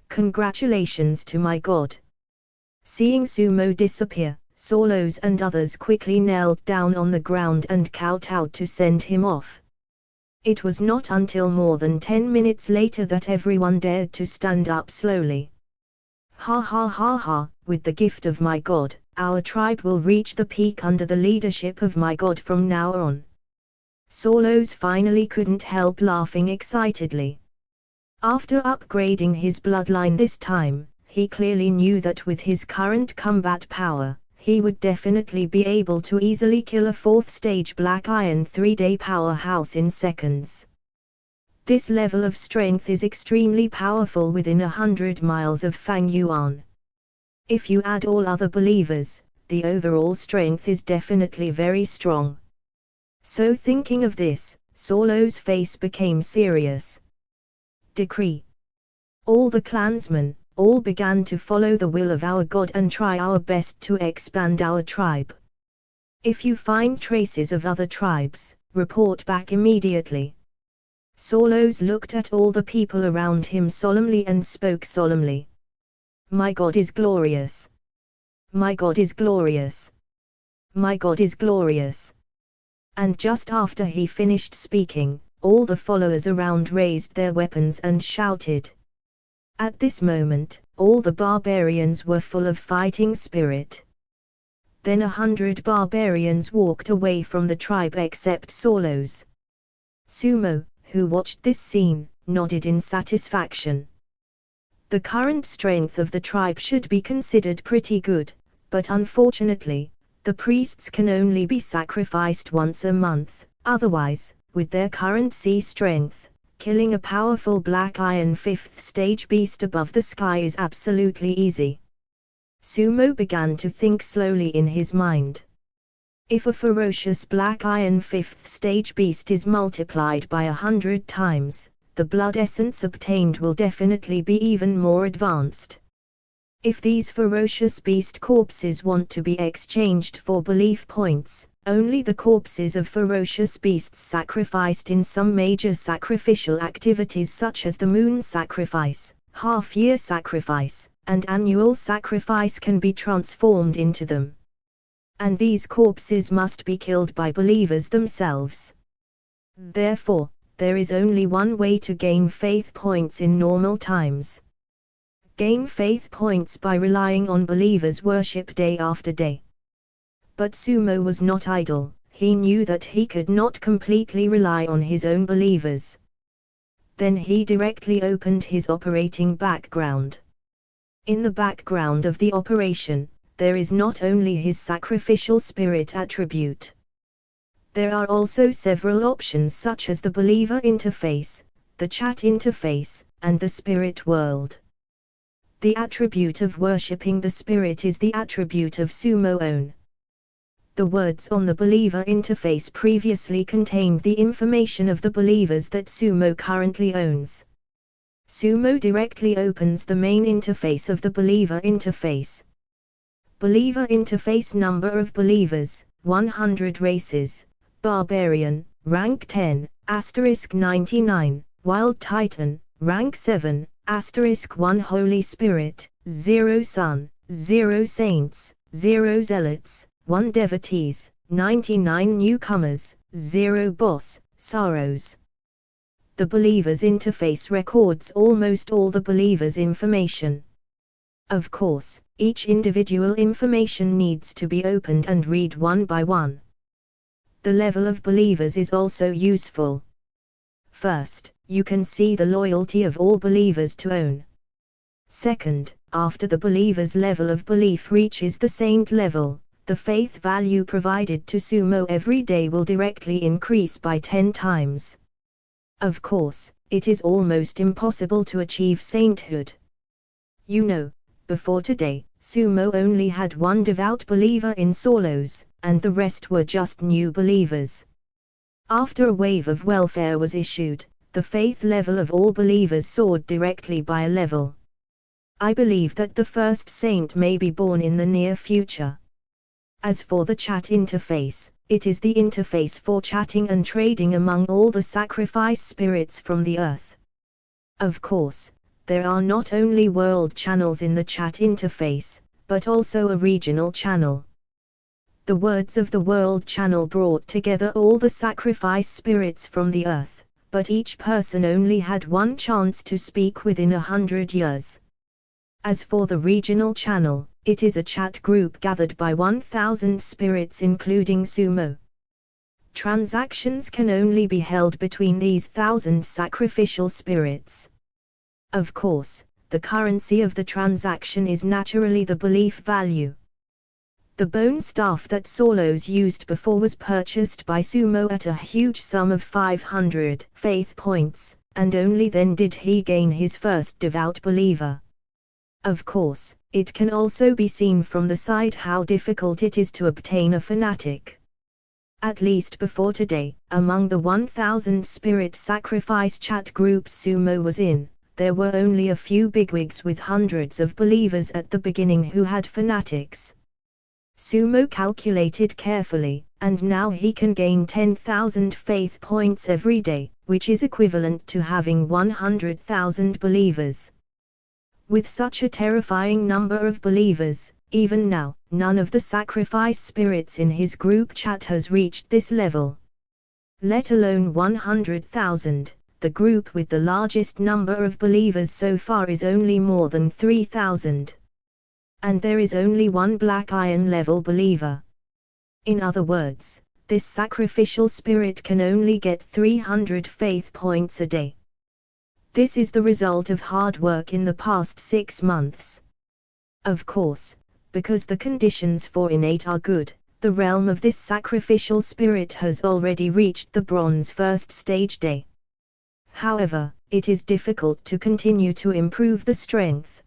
Congratulations to my God! Seeing Sumo disappear, Solos and others quickly knelt down on the ground and kowtowed to send him off. It was not until more than 10 minutes later that everyone dared to stand up slowly. Ha ha ha ha, with the gift of my God, our tribe will reach the peak under the leadership of my God from now on. Solos finally couldn't help laughing excitedly. After upgrading his bloodline this time, he clearly knew that with his current combat power, he would definitely be able to easily kill a 4th stage Black Iron 3-day powerhouse in seconds. This level of strength is extremely powerful within 100 miles of Fang Yuan. If you add all other believers, the overall strength is definitely very strong. So thinking of this, Solo's face became serious. Decree. All the clansmen, all began to follow the will of our God and try our best to expand our tribe. If you find traces of other tribes, report back immediately. Solos looked at all the people around him solemnly and spoke solemnly. My God is glorious. My God is glorious. My God is glorious. And just after he finished speaking, all the followers around raised their weapons and shouted. At this moment, all the barbarians were full of fighting spirit. Then 100 barbarians walked away from the tribe except Solos. Sumo, who watched this scene, nodded in satisfaction. The current strength of the tribe should be considered pretty good, but unfortunately, the priests can only be sacrificed once a month, otherwise, with their current sea strength, killing a powerful black iron 5th stage beast above the sky is absolutely easy. Sumo began to think slowly in his mind. If a ferocious black iron 5th stage beast is multiplied by 100 times, the blood essence obtained will definitely be even more advanced. If these ferocious beast corpses want to be exchanged for belief points, only the corpses of ferocious beasts sacrificed in some major sacrificial activities such as the moon sacrifice, half-year sacrifice, and annual sacrifice can be transformed into them. And these corpses must be killed by believers themselves. Therefore, there is only one way to gain faith points in normal times. Gain faith points by relying on believers' worship day after day. But Sumo was not idle, he knew that he could not completely rely on his own believers. Then he directly opened his operating background. In the background of the operation, there is not only his sacrificial spirit attribute. There are also several options such as the believer interface, the chat interface, and the spirit world. The attribute of worshipping the spirit is the attribute of Sumo own. The words on the believer interface previously contained the information of the believers that Sumo currently owns. Sumo directly opens the main interface of the believer interface. Believer interface number of believers, 100 races, Barbarian, rank 10, *99, Wild Titan, rank 7, *1 Holy Spirit, 0 Sun, 0 Saints, 0 Zealots, 1 Devotees, 99 Newcomers, 0 Boss, Sorrows. The believer's interface records almost all the believer's information. Of course, each individual information needs to be opened and read one by one. The level of believers is also useful. First, you can see the loyalty of all believers to own. Second, after the believer's level of belief reaches the saint level, the faith value provided to Sumo every day will directly increase by 10 times. Of course, it is almost impossible to achieve sainthood. You know, before today, Sumo only had one devout believer in Solos, and the rest were just new believers. After a wave of welfare was issued, the faith level of all believers soared directly by a level. I believe that the first saint may be born in the near future. As for the chat interface, it is the interface for chatting and trading among all the sacrifice spirits from the earth. Of course, there are not only world channels in the chat interface, but also a regional channel. The words of the world channel brought together all the sacrifice spirits from the earth, but each person only had one chance to speak within 100 years. As for the regional channel, it is a chat group gathered by 1,000 spirits including Sumo. Transactions can only be held between these 1,000 sacrificial spirits. Of course, the currency of the transaction is naturally the belief value. The bone staff that Solos used before was purchased by Sumo at a huge sum of 500 faith points, and only then did he gain his first devout believer. Of course, it can also be seen from the side how difficult it is to obtain a fanatic. At least before today, among the 1,000 spirit sacrifice chat groups Sumo was in, there were only a few bigwigs with hundreds of believers at the beginning who had fanatics. Sumo calculated carefully, and now he can gain 10,000 faith points every day, which is equivalent to having 100,000 believers. With such a terrifying number of believers, even now, none of the sacrifice spirits in his group chat has reached this level. Let alone 100,000, the group with the largest number of believers so far is only more than 3,000. And there is only one black iron level believer. In other words, this sacrificial spirit can only get 300 faith points a day. This is the result of hard work in the past 6 months. Of course, because the conditions for innate are good, the realm of this sacrificial spirit has already reached the bronze first stage day. However, it is difficult to continue to improve the strength.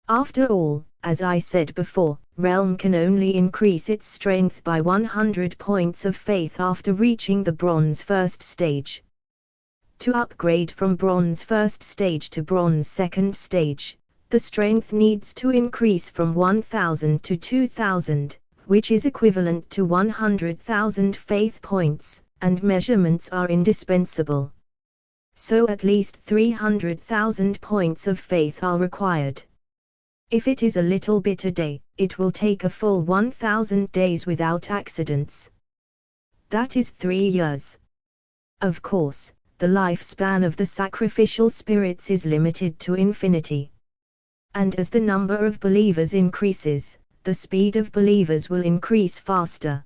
After all, as I said before, realm can only increase its strength by 100 points of faith after reaching the bronze first stage. To upgrade from bronze first stage to bronze second stage, the strength needs to increase from 1,000 to 2,000, which is equivalent to 100,000 faith points, and measurements are indispensable. So at least 300,000 points of faith are required. If it is a little bit a day, it will take a full 1,000 days without accidents. That is 3 years. Of course, the lifespan of the sacrificial spirits is limited to infinity. And as the number of believers increases, the speed of believers will increase faster.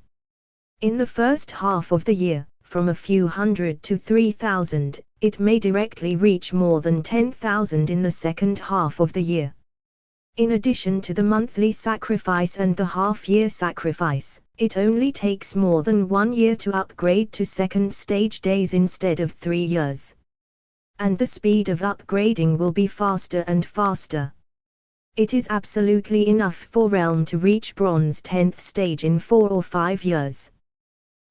In the first half of the year, from a few hundred to 3,000, it may directly reach more than 10,000 in the second half of the year. In addition to the monthly sacrifice and the half-year sacrifice, it only takes more than 1 year to upgrade to second stage days instead of 3 years. And the speed of upgrading will be faster and faster. It is absolutely enough for realm to reach bronze 10th stage in 4 or 5 years.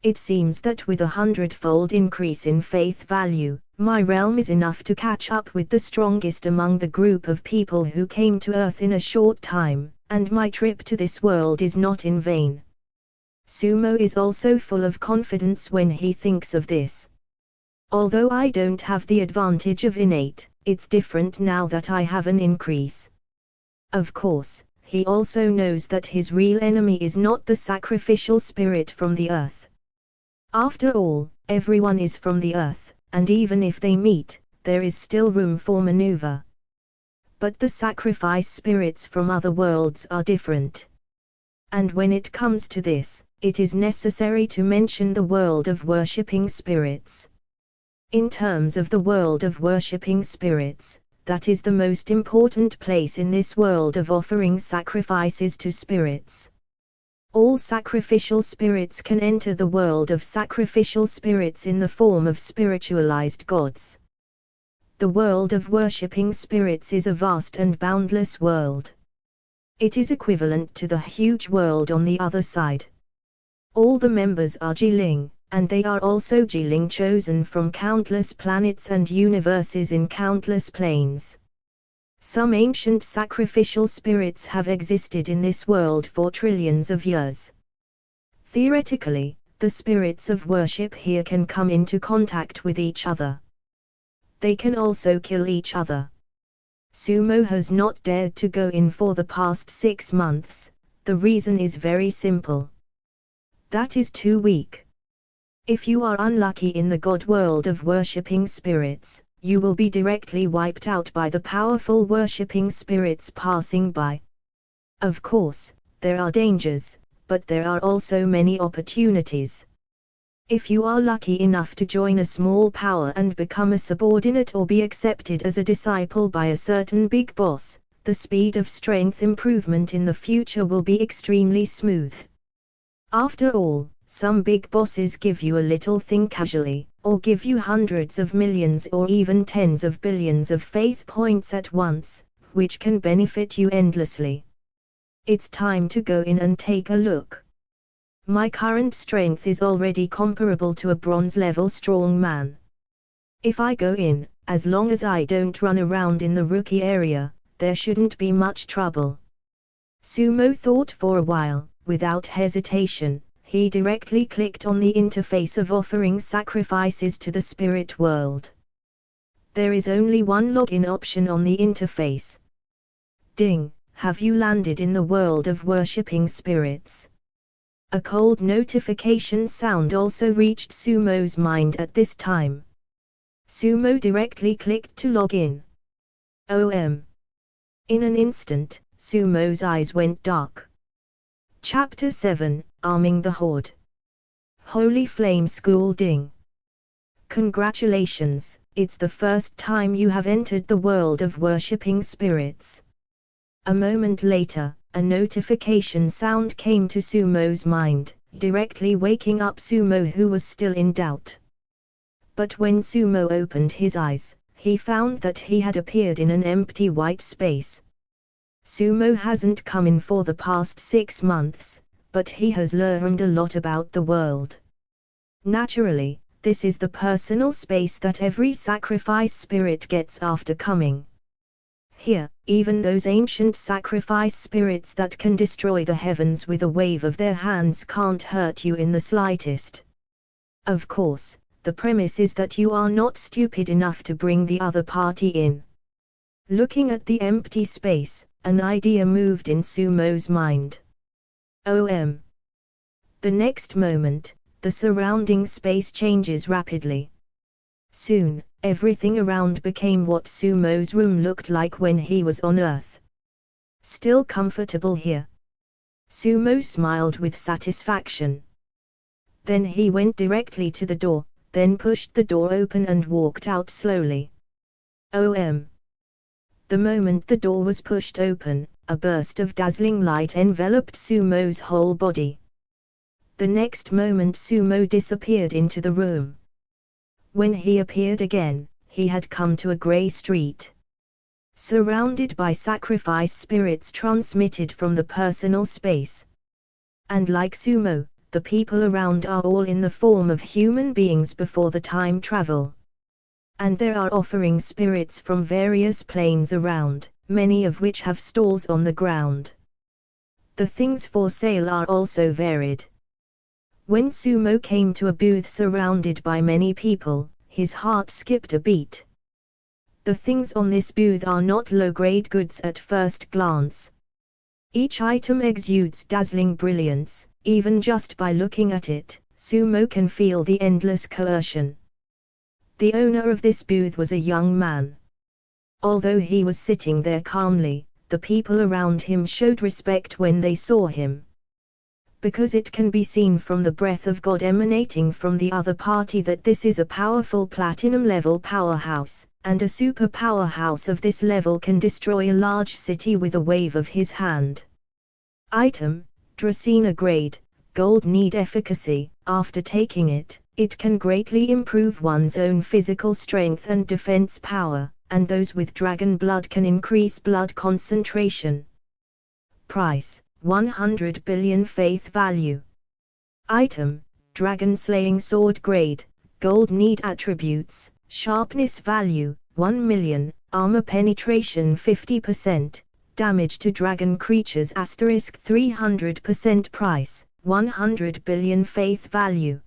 It seems that with a 100-fold increase in faith value, my realm is enough to catch up with the strongest among the group of people who came to Earth in a short time, and my trip to this world is not in vain. Sumo is also full of confidence when he thinks of this. Although I don't have the advantage of innate, it's different now that I have an increase. Of course, he also knows that his real enemy is not the sacrificial spirit from the Earth. After all, everyone is from the Earth, and even if they meet, there is still room for maneuver. But the sacrifice spirits from other worlds are different. And when it comes to this, it is necessary to mention the world of worshipping spirits. In terms of the world of worshipping spirits, that is the most important place in this world of offering sacrifices to spirits. All sacrificial spirits can enter the world of sacrificial spirits in the form of spiritualized gods. The world of worshipping spirits is a vast and boundless world. It is equivalent to the huge world on the other side. All the members are Jiling, and they are also Jiling chosen from countless planets and universes in countless planes. Some ancient sacrificial spirits have existed in this world for trillions of years. Theoretically, the spirits of worship here can come into contact with each other. They can also kill each other. Sumo has not dared to go in for the past 6 months, the reason is very simple. That is too weak. If you are unlucky in the god world of worshipping spirits, you will be directly wiped out by the powerful worshipping spirits passing by. Of course, there are dangers, but there are also many opportunities. If you are lucky enough to join a small power and become a subordinate or be accepted as a disciple by a certain big boss, the speed of strength improvement in the future will be extremely smooth. After all, some big bosses give you a little thing casually, or give you hundreds of millions or even tens of billions of faith points at once, which can benefit you endlessly. It's time to go in and take a look. My current strength is already comparable to a bronze-level strong man. If I go in, as long as I don't run around in the rookie area, there shouldn't be much trouble. Sumo thought for a while, without hesitation. He directly clicked on the interface of offering sacrifices to the spirit world. There is only one login option on the interface. Ding, have you landed in the world of worshipping spirits? A cold notification sound also reached Sumo's mind at this time. Sumo directly clicked to log in. In an instant, Sumo's eyes went dark. Chapter 7, Arming the Horde. Holy Flame School Ding. Congratulations, it's the first time you have entered the world of worshipping spirits. A moment later, a notification sound came to Sumo's mind, directly waking up Sumo, who was still in doubt. But when Sumo opened his eyes, he found that he had appeared in an empty white space. Sumo hasn't come in for the past 6 months, but he has learned a lot about the world. Naturally, this is the personal space that every sacrifice spirit gets after coming. Here, even those ancient sacrifice spirits that can destroy the heavens with a wave of their hands can't hurt you in the slightest. Of course, the premise is that you are not stupid enough to bring the other party in. Looking at the empty space, an idea moved in Sumo's mind. The next moment, the surrounding space changes rapidly. Soon, everything around became what Sumo's room looked like when he was on Earth. Still comfortable here? Sumo smiled with satisfaction. Then he went directly to the door, then pushed the door open and walked out slowly. The moment the door was pushed open, a burst of dazzling light enveloped Sumo's whole body. The next moment Sumo disappeared into the room. When he appeared again, he had come to a grey street. Surrounded by sacrifice spirits transmitted from the personal space. And like Sumo, the people around are all in the form of human beings before the time travel. And there are offering spirits from various planes around, many of which have stalls on the ground. The things for sale are also varied. When Sumo came to a booth surrounded by many people, his heart skipped a beat. The things on this booth are not low-grade goods at first glance. Each item exudes dazzling brilliance, even just by looking at it, Sumo can feel the endless coercion. The owner of this booth was a young man. Although he was sitting there calmly, the people around him showed respect when they saw him. Because it can be seen from the breath of God emanating from the other party that this is a powerful platinum-level powerhouse, and a super powerhouse of this level can destroy a large city with a wave of his hand. Item: Dracena grade, gold need efficacy. After taking it, it can greatly improve one's own physical strength and defense power, and those with dragon blood can increase blood concentration. Price: 100 billion faith value. Item: Dragon slaying sword grade, gold need attributes, sharpness value, 1 million, armor penetration 50%, damage to dragon creatures asterisk 300% price, 100 billion faith value.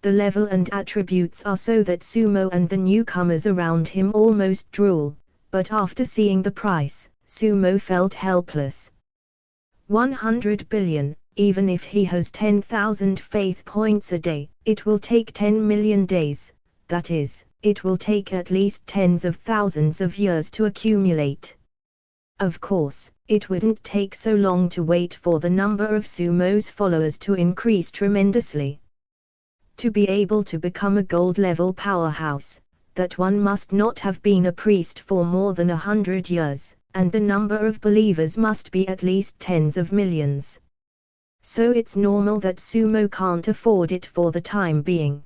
The level and attributes are so that Sumo and the newcomers around him almost drool, but after seeing the price, Sumo felt helpless. 100 billion, even if he has 10,000 faith points a day, it will take 10 million days, that is, it will take at least tens of thousands of years to accumulate. Of course, it wouldn't take so long to wait for the number of Sumo's followers to increase tremendously. To be able to become a gold-level powerhouse, that one must not have been a priest for more than 100 years. And the number of believers must be at least tens of millions. So it's normal that Sumo can't afford it for the time being.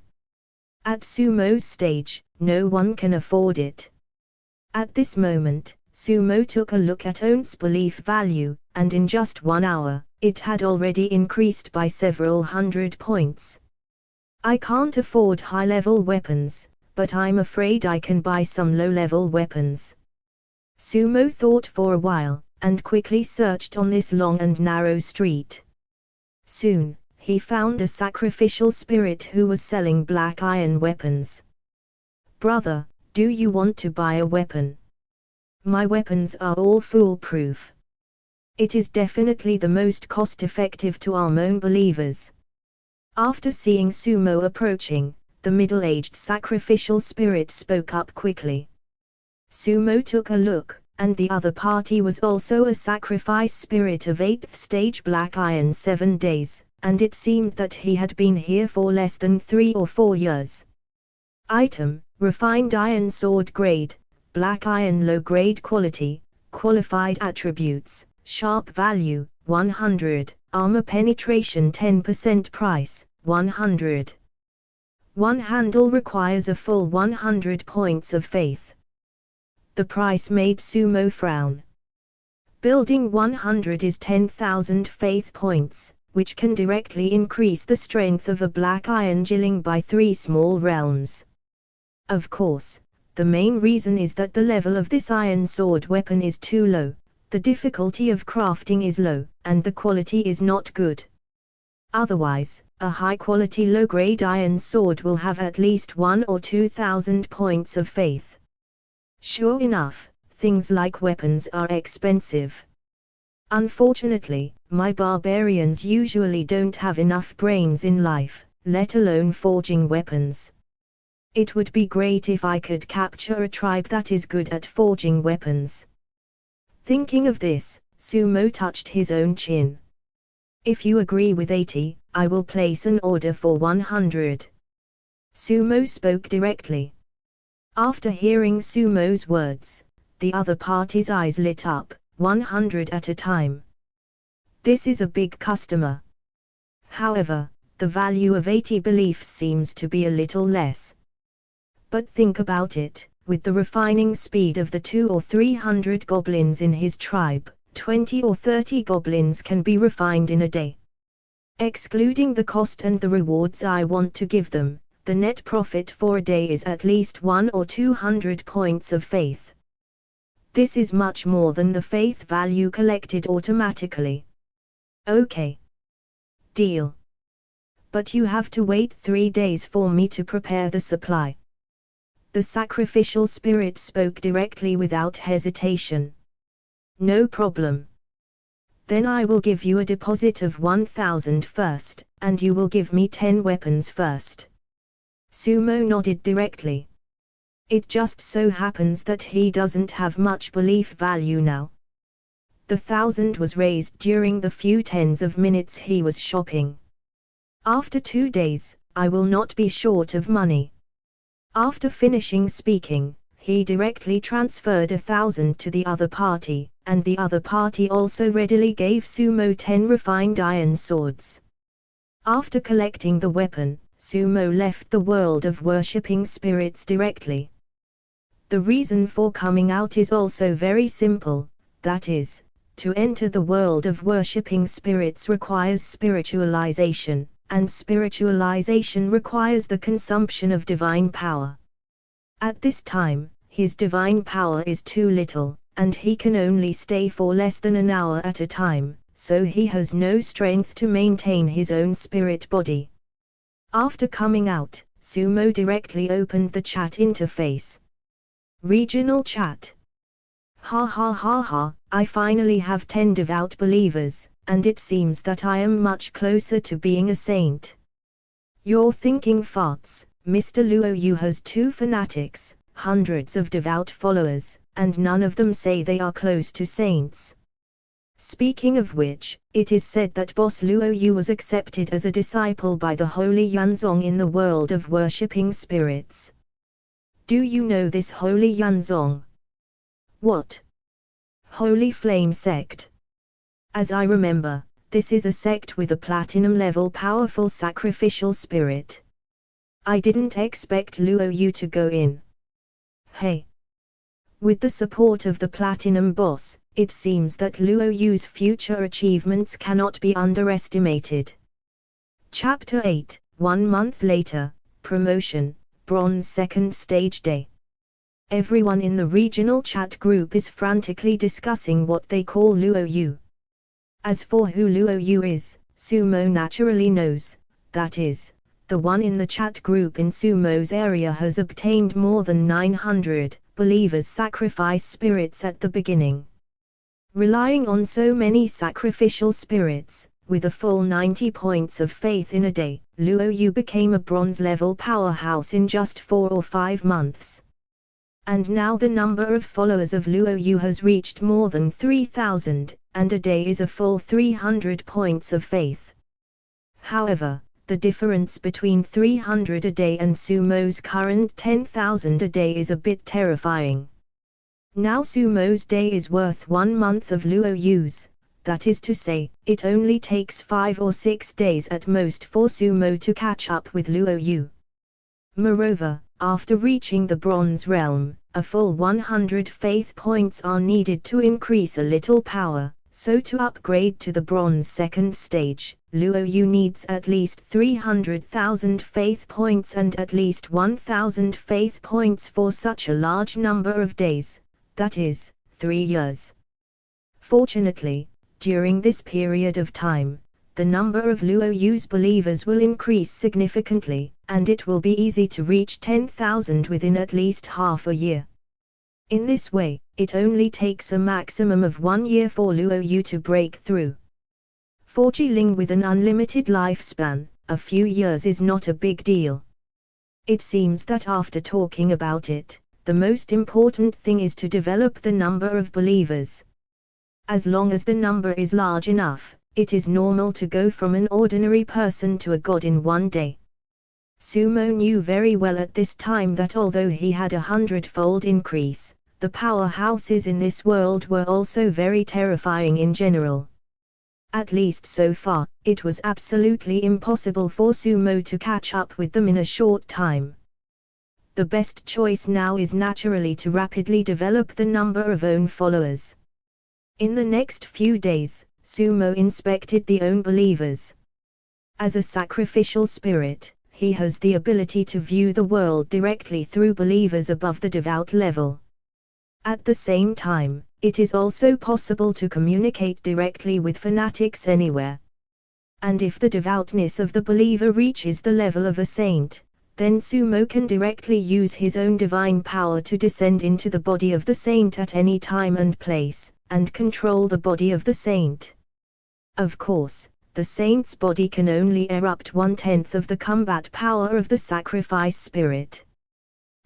At Sumo's stage, no one can afford it. At this moment, Sumo took a look at own's belief value, and in just 1 hour, it had already increased by several hundred points. I can't afford high-level weapons, but I'm afraid I can buy some low-level weapons. Sumo thought for a while, and quickly searched on this long and narrow street. Soon, he found a sacrificial spirit who was selling black iron weapons. "Brother, do you want to buy a weapon? My weapons are all foolproof. It is definitely the most cost-effective to arm own believers." After seeing Sumo approaching, The middle-aged sacrificial spirit spoke up quickly. Sumo took a look, and the other party was also a sacrifice spirit of 8th stage Black Iron 7 days, and it seemed that he had been here for less than 3 or 4 years. Item: Refined Iron Sword Grade, Black Iron Low Grade Quality, Qualified Attributes, Sharp Value, 100, Armor Penetration 10%. Price, 100. One handle requires a full 100 points of faith. The price made Sumo frown. Building 100 is 10,000 faith points, which can directly increase the strength of a black iron jilling by 3 small realms. Of course, the main reason is that the level of this iron sword weapon is too low, the difficulty of crafting is low, and the quality is not good. Otherwise, a high-quality low-grade iron sword will have at least 1 or 2,000 points of faith. Sure enough, things like weapons are expensive. Unfortunately, my barbarians usually don't have enough brains in life, let alone forging weapons. It would be great if I could capture a tribe that is good at forging weapons. Thinking of this, Sumo touched his own chin. If you agree with 80, I will place an order for 100. Sumo spoke directly. After hearing Sumo's words, the other party's eyes lit up, 100 at a time. This is a big customer. However, the value of 80 beliefs seems to be a little less. But think about it, with the refining speed of the 200 or 300 goblins in his tribe, 20 or 30 goblins can be refined in a day. Excluding the cost and the rewards I want to give them, the net profit for a day is at least 100 or 200 points of faith. This is much more than the faith value collected automatically. Okay. Deal. But you have to wait 3 days for me to prepare the supply. The sacrificial spirit spoke directly without hesitation. No problem. Then I will give you a deposit of 1,000 first, and you will give me 10 weapons first. Sumo nodded directly. It just so happens that he doesn't have much belief value now. The 1,000 was raised during the few tens of minutes he was shopping. After 2 days, I will not be short of money. After finishing speaking, he directly transferred 1,000 to the other party, and the other party also readily gave Sumo 10 refined iron swords. After collecting the weapon, Sumo left the world of worshipping spirits directly. The reason for coming out is also very simple, that is, to enter the world of worshipping spirits requires spiritualization, and spiritualization requires the consumption of divine power. At this time, his divine power is too little, and he can only stay for less than an hour at a time, so he has no strength to maintain his own spirit body. After coming out, Sumo directly opened the chat interface. Regional chat. Ha ha ha ha, I finally have 10 devout believers, and it seems that I am much closer to being a saint. You're thinking farts, Mr. Luoyu has 2 fanatics, hundreds of devout followers, and none of them say they are close to saints. Speaking of which, it is said that Boss Luoyu was accepted as a disciple by the Holy Yanzong in the world of worshipping spirits. Do you know this Holy Yanzong? What? Holy Flame Sect. As I remember, this is a sect with a platinum-level powerful sacrificial spirit. I didn't expect Luoyu to go in. Hey. With the support of the Platinum Boss, it seems that Luoyu's future achievements cannot be underestimated. Chapter 8, 1 month later, Promotion, Bronze 2nd Stage Day. Everyone in the regional chat group is frantically discussing what they call Luoyu. As for who Luoyu is, Sumo naturally knows, that is, the one in the chat group in Sumo's area has obtained more than 900 believers' sacrifice spirits at the beginning. Relying on so many sacrificial spirits, with a full 90 points of faith in a day, Luo Yu became a bronze-level powerhouse in just 4 or 5 months. And now the number of followers of Luo Yu has reached more than 3,000, and a day is a full 300 points of faith. However, the difference between 300 a day and Sumo's current 10,000 a day is a bit terrifying. Now Sumo's day is worth 1 month of Luo Yu's, that is to say, it only takes 5 or 6 days at most for Sumo to catch up with Luo Yu. Moreover, after reaching the Bronze Realm, a full 100 faith points are needed to increase a little power, so to upgrade to the Bronze second stage, Luo Yu needs at least 300,000 faith points and at least 1,000 faith points for such a large number of days, that is, 3 years. Fortunately, during this period of time, the number of Luo Yu's believers will increase significantly, and it will be easy to reach 10,000 within at least half a year. In this way, it only takes a maximum of 1 year for Luo Yu to break through. For Jiling with an unlimited lifespan, a few years is not a big deal. It seems that after talking about it, the most important thing is to develop the number of believers. As long as the number is large enough, it is normal to go from an ordinary person to a god in 1 day. Sumo knew very well at this time that although he had 100-fold increase, the powerhouses in this world were also very terrifying in general. At least so far, it was absolutely impossible for Sumo to catch up with them in a short time. The best choice now is naturally to rapidly develop the number of own followers. In the next few days, Sumo inspected the own believers. As a sacrificial spirit, he has the ability to view the world directly through believers above the devout level. At the same time, it is also possible to communicate directly with fanatics anywhere. And if the devoutness of the believer reaches the level of a saint, then Sumo can directly use his own divine power to descend into the body of the saint at any time and place, and control the body of the saint. Of course, the saint's body can only erupt 1/10 of the combat power of the sacrifice spirit.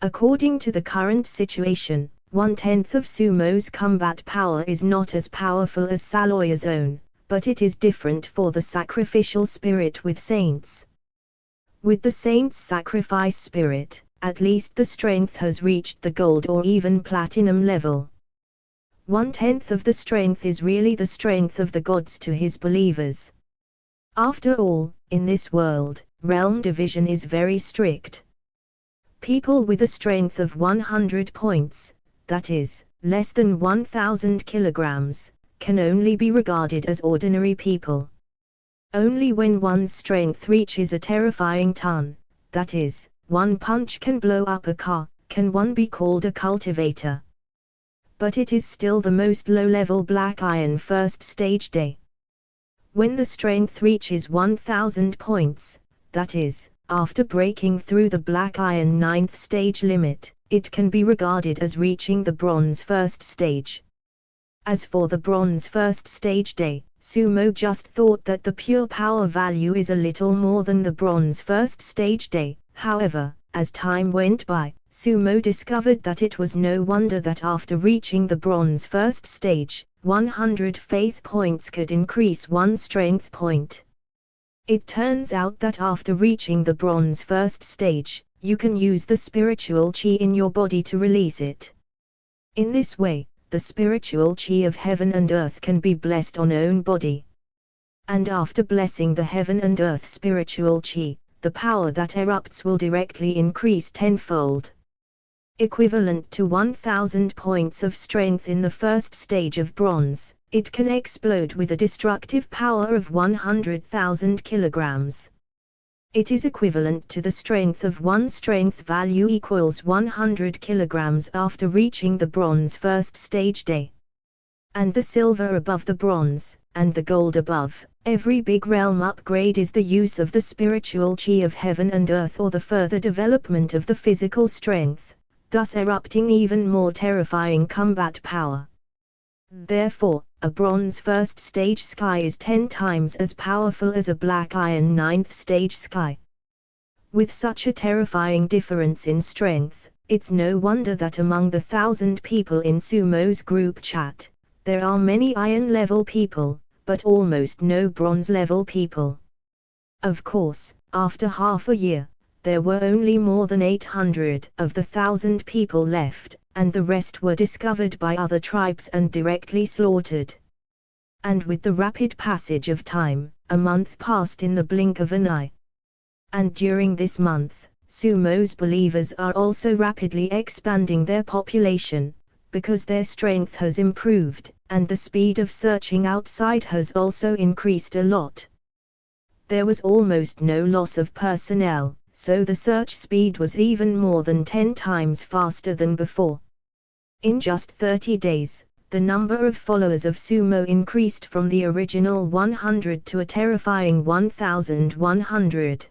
According to the current situation, 1/10 of Sumo's combat power is not as powerful as Saloya's own, but it is different for the sacrificial spirit with saints. With the saint's sacrifice spirit, at least the strength has reached the gold or even platinum level. 1/10 of the strength is really the strength of the gods to his believers. After all, in this world, realm division is very strict. People with a strength of 100 points, that is, less than 1,000 kilograms, can only be regarded as ordinary people. Only when one's strength reaches a terrifying ton, that is, 1 punch can blow up a car, can one be called a cultivator. But it is still the most low-level Black Iron first stage day. When the strength reaches 1,000 points, that is, after breaking through the Black Iron 9th stage limit, it can be regarded as reaching the Bronze first stage. As for the Bronze first stage day, Sumo just thought that the pure power value is a little more than the Bronze first stage day. However, as time went by, Sumo discovered that it was no wonder that after reaching the Bronze first stage, 100 faith points could increase 1 strength point. It turns out that after reaching the Bronze first stage, you can use the spiritual chi in your body to release it. In this way, the spiritual chi of heaven and earth can be blessed on own body. And after blessing the heaven and earth spiritual chi, the power that erupts will directly increase 10-fold. Equivalent to 1,000 points of strength in the first stage of bronze, it can explode with a destructive power of 100,000 kilograms. It is equivalent to the strength of one strength value equals 100 kilograms after reaching the bronze first stage day. And the silver above the bronze, and the gold above, every big realm upgrade is the use of the spiritual chi of heaven and earth or the further development of the physical strength, thus erupting even more terrifying combat power. Therefore, a bronze first stage sky is 10 times as powerful as a black iron ninth stage sky. With such a terrifying difference in strength, it's no wonder that among the 1,000 people in Sumo's group chat, there are many iron level people, but almost no bronze level people. Of course, after half a year, there were only more than 800 of the 1,000 people left, and the rest were discovered by other tribes and directly slaughtered. And with the rapid passage of time, a month passed in the blink of an eye. And during this month, Sumo's believers are also rapidly expanding their population, because their strength has improved, and the speed of searching outside has also increased a lot. There was almost no loss of personnel, so the search speed was even more than 10 times faster than before. In just 30 days, the number of followers of Sumo increased from the original 100 to a terrifying 1,100.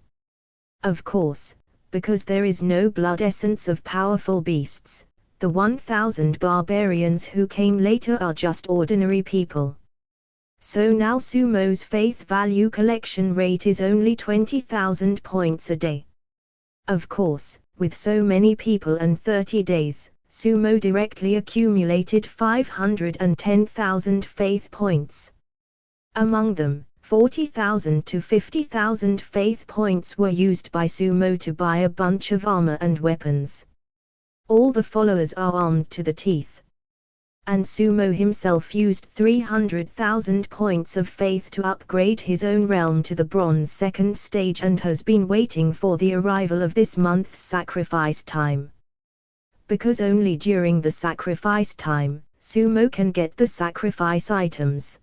Of course, because there is no blood essence of powerful beasts, the 1,000 barbarians who came later are just ordinary people. So now Sumo's faith value collection rate is only 20,000 points a day. Of course, with so many people and 30 days, Sumo directly accumulated 510,000 faith points. Among them, 40,000 to 50,000 faith points were used by Sumo to buy a bunch of armor and weapons. All the followers are armed to the teeth. And Sumo himself used 300,000 points of faith to upgrade his own realm to the bronze second stage and has been waiting for the arrival of this month's sacrifice time. Because only during the sacrifice time, Sumo can get the sacrifice items.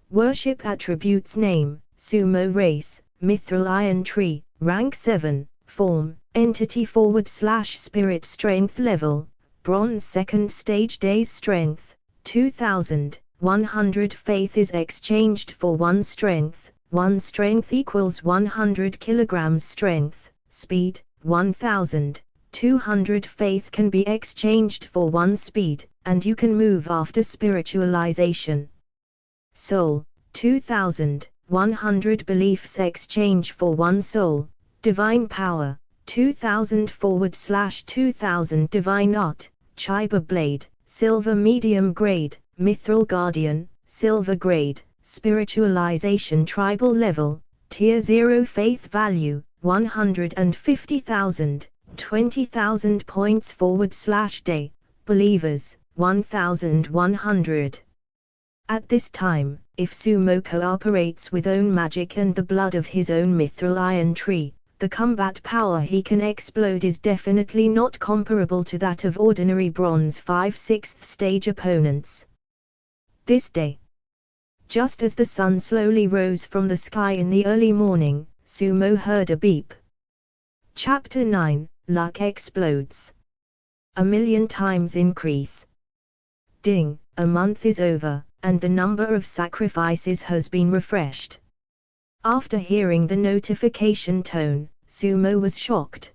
Worship attributes: name, Sumo race, Mithril Iron Tree, rank 7, form, entity / spirit strength level, bronze second stage days strength, 2,000, 100 faith is exchanged for 1 strength equals 100 kilograms strength, speed, 1,000, 200 faith can be exchanged for 1 speed, and you can move after spiritualization. Soul, 2,000, 100 beliefs exchange for 1 soul, divine power, 2,000 / 2,000 divine art, Chiba blade, silver medium grade, mithril guardian, silver grade, spiritualization tribal level, tier 0 faith value, 150,000, 20,000 points / day, believers, 1,100. At this time, if Sumo cooperates with own magic and the blood of his own Mithril Iron Tree, the combat power he can explode is definitely not comparable to that of ordinary bronze 5/6 stage opponents. This day, just as the sun slowly rose from the sky in the early morning, Sumo heard a beep. Chapter 9, Luck Explodes. A million times increase. Ding, a month is over, and the number of sacrifices has been refreshed. After hearing the notification tone, Sumo was shocked.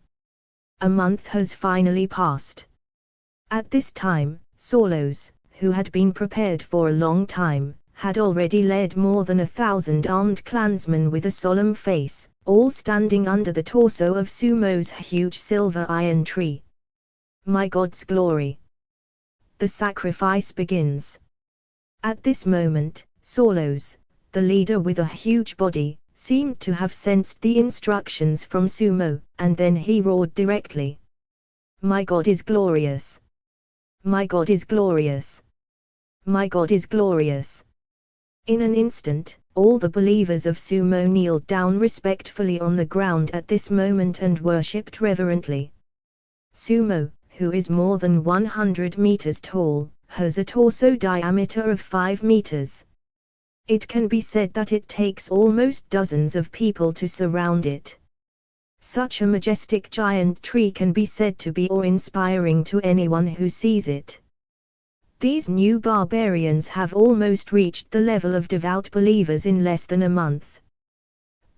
A month has finally passed. At this time, Solos, who had been prepared for a long time, had already led more than 1,000 armed clansmen with a solemn face, all standing under the torso of Sumo's huge silver iron tree. My God's glory! The sacrifice begins. At this moment, Solos, the leader with a huge body, seemed to have sensed the instructions from Sumo, and then he roared directly. My God is glorious! My God is glorious! My God is glorious! In an instant, all the believers of Sumo kneeled down respectfully on the ground at this moment and worshipped reverently. Sumo, who is more than 100 meters tall, has a torso diameter of 5 meters. It can be said that it takes almost dozens of people to surround it. Such a majestic giant tree can be said to be awe-inspiring to anyone who sees it. These new barbarians have almost reached the level of devout believers in less than a month.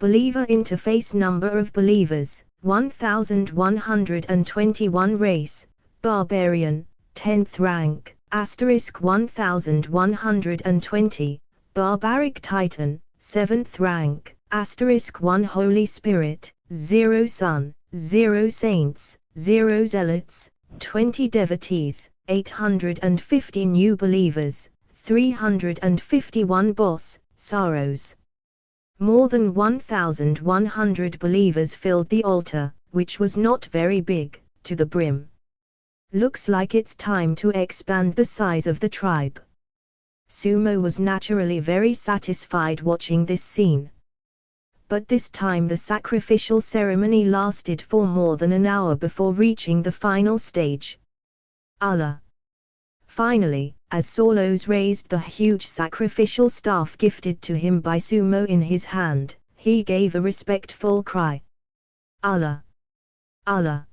Believer interface: number of believers, 1,121 race, barbarian, 10th rank, *1120, Barbaric Titan, 7th rank, *1 Holy Spirit, 0 Sun, 0 Saints, 0 Zealots, 20 Devotees, 850 New Believers, 351 Boss, Sorrows. More than 1,100 believers filled the altar, which was not very big, to the brim. Looks like it's time to expand the size of the tribe. Sumo was naturally very satisfied watching this scene. But this time the sacrificial ceremony lasted for more than an hour before reaching the final stage. Allah. Finally, as Solos raised the huge sacrificial staff gifted to him by Sumo in his hand, he gave a respectful cry. Allah! Allah!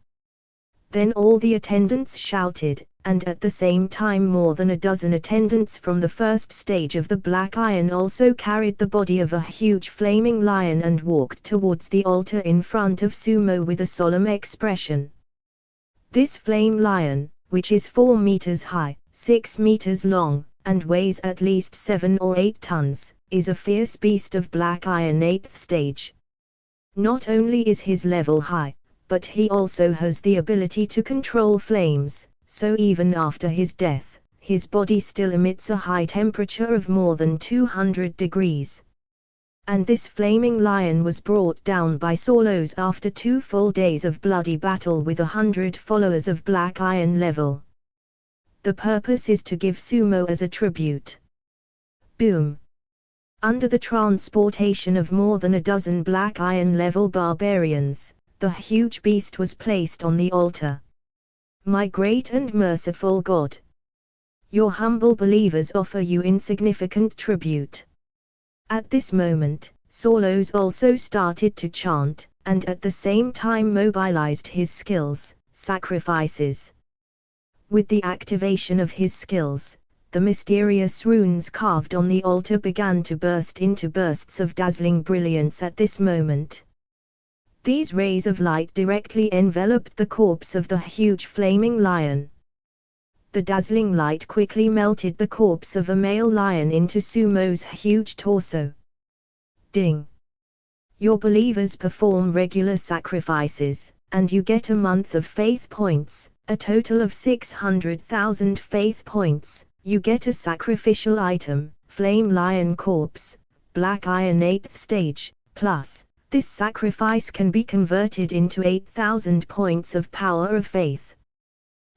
Then all the attendants shouted, and at the same time more than a dozen attendants from the first stage of the Black Iron also carried the body of a huge flaming lion and walked towards the altar in front of Sumo with a solemn expression. This flame lion, which is 4 meters high, 6 meters long, and weighs at least 7 or 8 tons, is a fierce beast of Black Iron 8th stage. Not only is his level high, but he also has the ability to control flames, so even after his death, his body still emits a high temperature of more than 200 degrees. And this flaming lion was brought down by Solos after 2 full days of bloody battle with 100 followers of Black Iron level. The purpose is to give Sumo as a tribute. Boom! Under the transportation of more than a dozen Black Iron level barbarians, the huge beast was placed on the altar. My great and merciful God! Your humble believers offer you insignificant tribute. At this moment, Solos also started to chant, and at the same time mobilized his skills, sacrifices. With the activation of his skills, the mysterious runes carved on the altar began to burst into bursts of dazzling brilliance at this moment. These rays of light directly enveloped the corpse of the huge flaming lion. The dazzling light quickly melted the corpse of a male lion into Sumo's huge torso. Ding! Your believers perform regular sacrifices, and you get a month of faith points, a total of 600,000 faith points. You get a sacrificial item, Flame Lion Corpse, Black Iron 8th stage, plus, this sacrifice can be converted into 8,000 points of power of faith.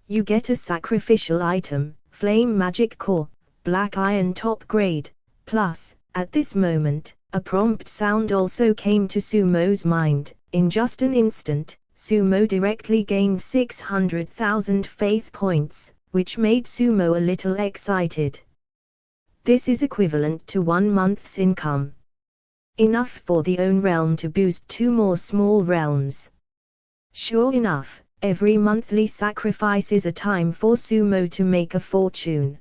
You get a sacrificial item, Flame Magic Core, Black Iron top grade, plus, at this moment, a prompt sound also came to Sumo's mind. In just an instant, Sumo directly gained 600,000 faith points, which made Sumo a little excited. This is equivalent to 1 month's income. Enough for the own realm to boost 2 more small realms. Sure enough, every monthly sacrifice is a time for Sumo to make a fortune.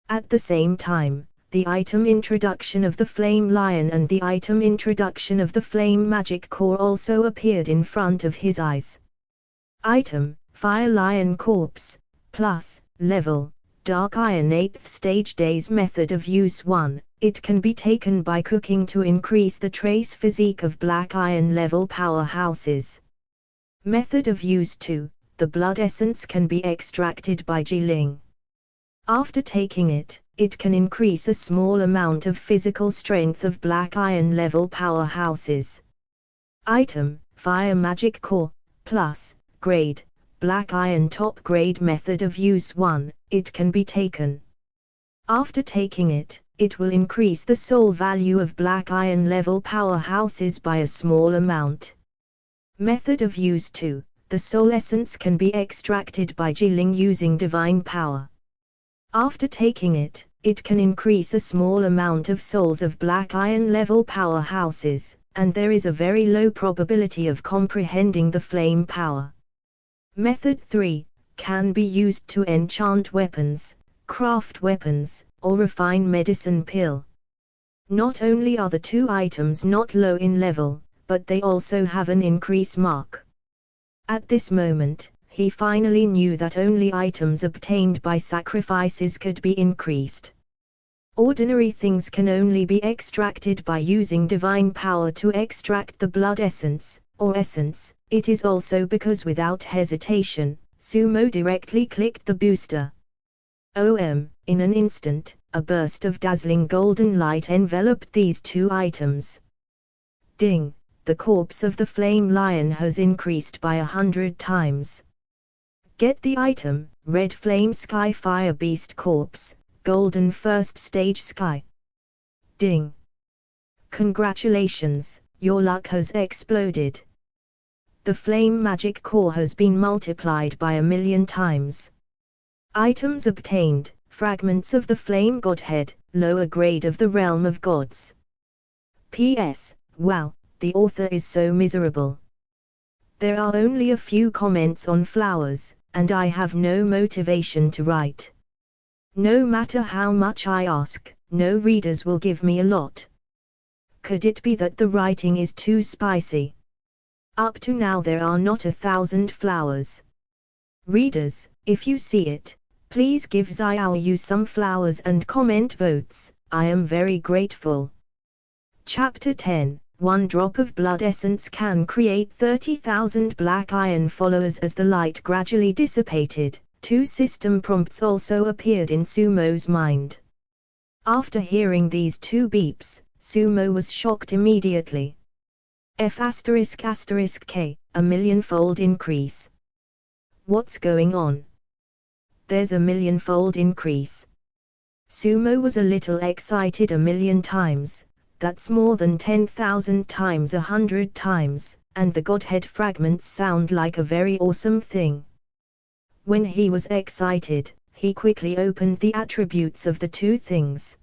At the same time, the item introduction of the Flame Lion and the item introduction of the Flame Magic Core also appeared in front of his eyes. Item, Fire Lion Corpse, plus, level, Dark Iron 8th stage days method of use 1, it can be taken by cooking to increase the trace physique of Black Iron level powerhouses. Method of use 2, the blood essence can be extracted by Jiling. After taking it, it can increase a small amount of physical strength of Black Iron level powerhouses. Item, Fire Magic Core, plus, grade, Black Iron top grade method of use 1, it can be taken. After taking it, it will increase the soul value of Black Iron level powerhouses by a small amount. Method of use 2, the soul essence can be extracted by Jiling using divine power. After taking it, it can increase a small amount of souls of Black Iron level powerhouses, and there is a very low probability of comprehending the flame power. Method 3, can be used to enchant weapons, craft weapons, or refine medicine pill. Not only are the 2 items not low in level, but they also have an increase mark. At this moment, he finally knew that only items obtained by sacrifices could be increased. Ordinary things can only be extracted by using divine power to extract the blood essence, or essence. It is also because without hesitation, Sumo directly clicked the booster. In an instant, a burst of dazzling golden light enveloped these two items. Ding! The corpse of the flame lion has increased by 100 times. Get the item, Red Flame Sky Fire Beast Corpse, Golden First Stage Sky. Ding! Congratulations, your luck has exploded. The flame magic core has been multiplied by 1,000,000 times. Items obtained, fragments of the flame godhead, lower grade of the realm of gods. P.S. Wow, the author is so miserable. There are only a few comments on flowers, and I have no motivation to write. No matter how much I ask, no readers will give me a lot. Could it be that the writing is too spicy? Up to now there are not 1,000 flowers. Readers, if you see it, please give Xiaoyu some flowers and comment votes, I am very grateful. Chapter 10, One drop of blood essence can create 30,000 black iron followers. As the light gradually dissipated, 2 system prompts also appeared in Sumo's mind. After hearing these 2 beeps, Sumo was shocked immediately. F***K, a millionfold increase. What's going on? There's a millionfold increase. Sumo was a little excited. 1,000,000 times, that's more than 10,000 times 100 times, and the Godhead fragments sound like a very awesome thing. When he was excited, he quickly opened the attributes of the 2 things.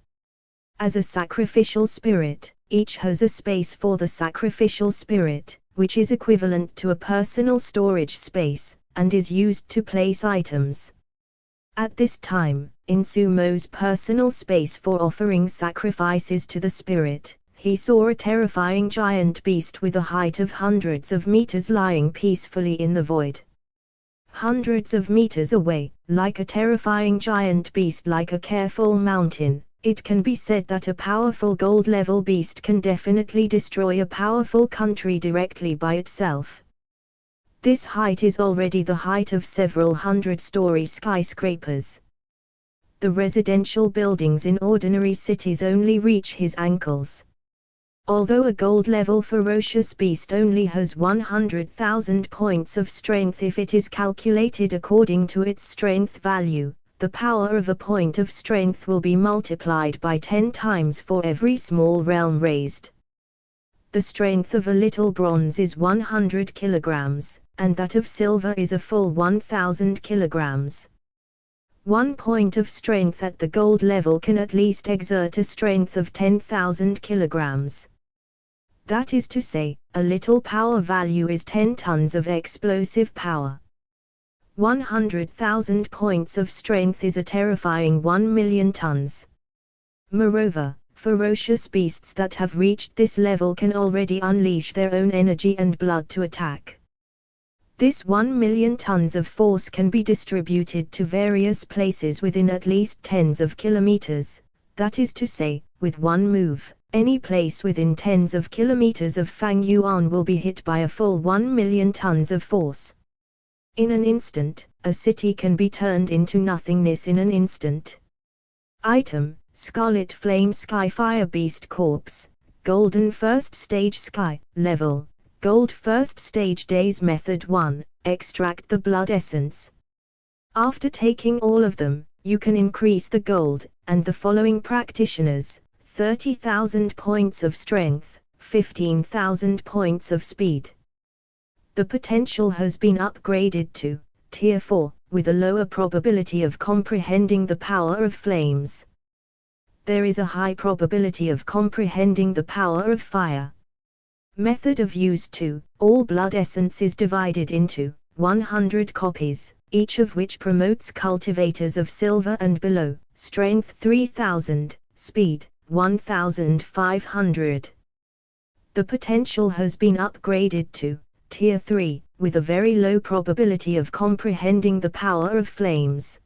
As a sacrificial spirit, each has a space for the sacrificial spirit, which is equivalent to a personal storage space, and is used to place items. At this time, in Sumo's personal space for offering sacrifices to the spirit, he saw a terrifying giant beast with a height of hundreds of meters lying peacefully in the void. Hundreds of meters away, like a terrifying giant beast, like a careful mountain, it can be said that a powerful gold-level beast can definitely destroy a powerful country directly by itself. This height is already the height of several 100-story skyscrapers. The residential buildings in ordinary cities only reach his ankles. Although a gold-level ferocious beast only has 100,000 points of strength if it is calculated according to its strength value, the power of a point of strength will be multiplied by 10 times for every small realm raised. The strength of a little bronze is 100 kilograms, and that of silver is a full 1,000 kilograms. 1 point of strength at the gold level can at least exert a strength of 10,000 kilograms. That is to say, a little power value is 10 tons of explosive power. 100,000 points of strength is a terrifying 1,000,000 tons. Moreover, ferocious beasts that have reached this level can already unleash their own energy and blood to attack. This 1,000,000 tons of force can be distributed to various places within at least tens of kilometers, that is to say, with one move, any place within tens of kilometers of Fang Yuan will be hit by a full 1,000,000 tons of force. In an instant, a city can be turned into nothingness in an instant. Item, Scarlet Flame Sky Fire Beast Corpse, Golden First Stage Sky, Level, Gold First Stage Days Method 1, Extract the Blood Essence. After taking all of them, you can increase the gold, and the following practitioners, 30,000 points of strength, 15,000 points of speed. The potential has been upgraded to Tier 4, with a lower probability of comprehending the power of flames. There is a high probability of comprehending the power of fire. Method of use 2, all blood essence is divided into 100 copies, each of which promotes cultivators of silver and below, strength 3000, speed 1500. The potential has been upgraded to Tier 3, with a very low probability of comprehending the power of flames.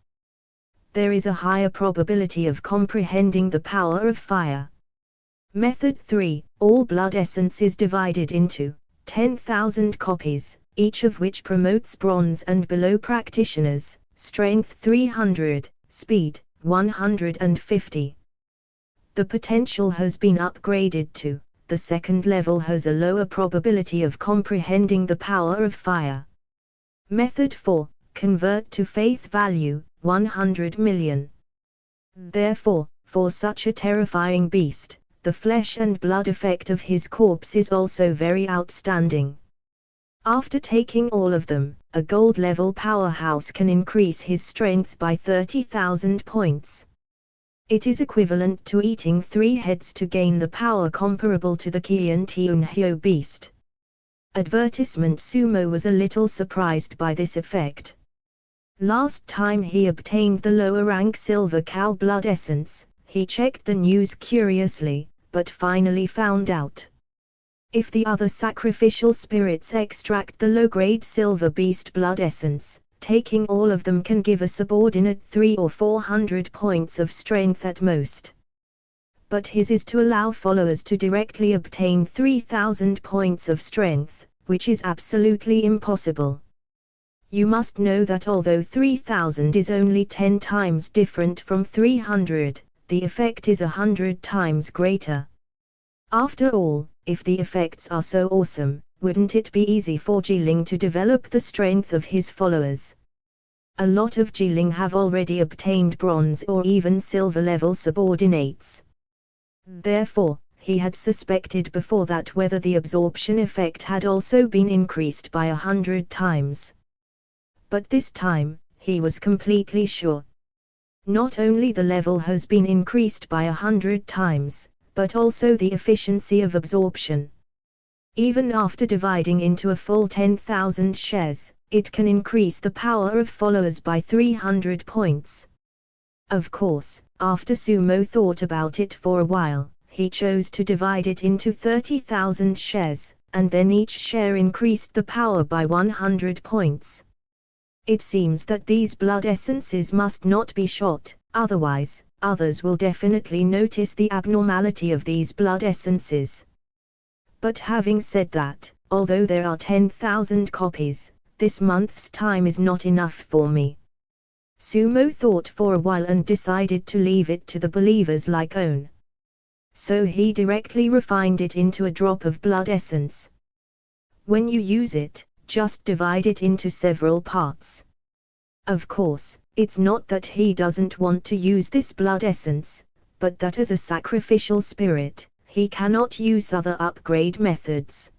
There is a higher probability of comprehending the power of fire. Method 3, all blood essence is divided into 10,000 copies, each of which promotes bronze and below practitioners, strength 300, speed 150. The potential has been upgraded to, the second level has a lower probability of comprehending the power of fire. Method 4, convert to faith value, 100 million. Therefore, for such a terrifying beast, the flesh and blood effect of his corpse is also very outstanding. After taking all of them, a gold level powerhouse can increase his strength by 30,000 points. It is equivalent to eating 3 heads to gain the power comparable to the Qian Tian Hyo beast. Advertisement Sumo was a little surprised by this effect. Last time he obtained the lower rank silver cow blood essence, he checked the news curiously, but finally found out. If the other sacrificial spirits extract the low-grade silver beast blood essence, taking all of them can give a subordinate 300 or 400 points of strength at most. But his is to allow followers to directly obtain 3,000 points of strength, which is absolutely impossible. You must know that although 3,000 is only 10 times different from 300, the effect is 100 times greater. After all, if the effects are so awesome, wouldn't it be easy for Jiling to develop the strength of his followers? A lot of Jiling have already obtained bronze or even silver level subordinates. Therefore, he had suspected before that whether the absorption effect had also been increased by 100 times. But this time, he was completely sure. Not only the level has been increased by 100 times, but also the efficiency of absorption. Even after dividing into a full 10,000 shares, it can increase the power of followers by 300 points. Of course, after Sumo thought about it for a while, he chose to divide it into 30,000 shares, and then each share increased the power by 100 points. It seems that these blood essences must not be shot, otherwise, others will definitely notice the abnormality of these blood essences. But having said that, although there are 10,000 copies, this month's time is not enough for me. Sumo thought for a while and decided to leave it to the believers like Own. So he directly refined it into a drop of blood essence. When you use it, just divide it into several parts. Of course, it's not that he doesn't want to use this blood essence, but that as a sacrificial spirit, he cannot use other upgrade methods.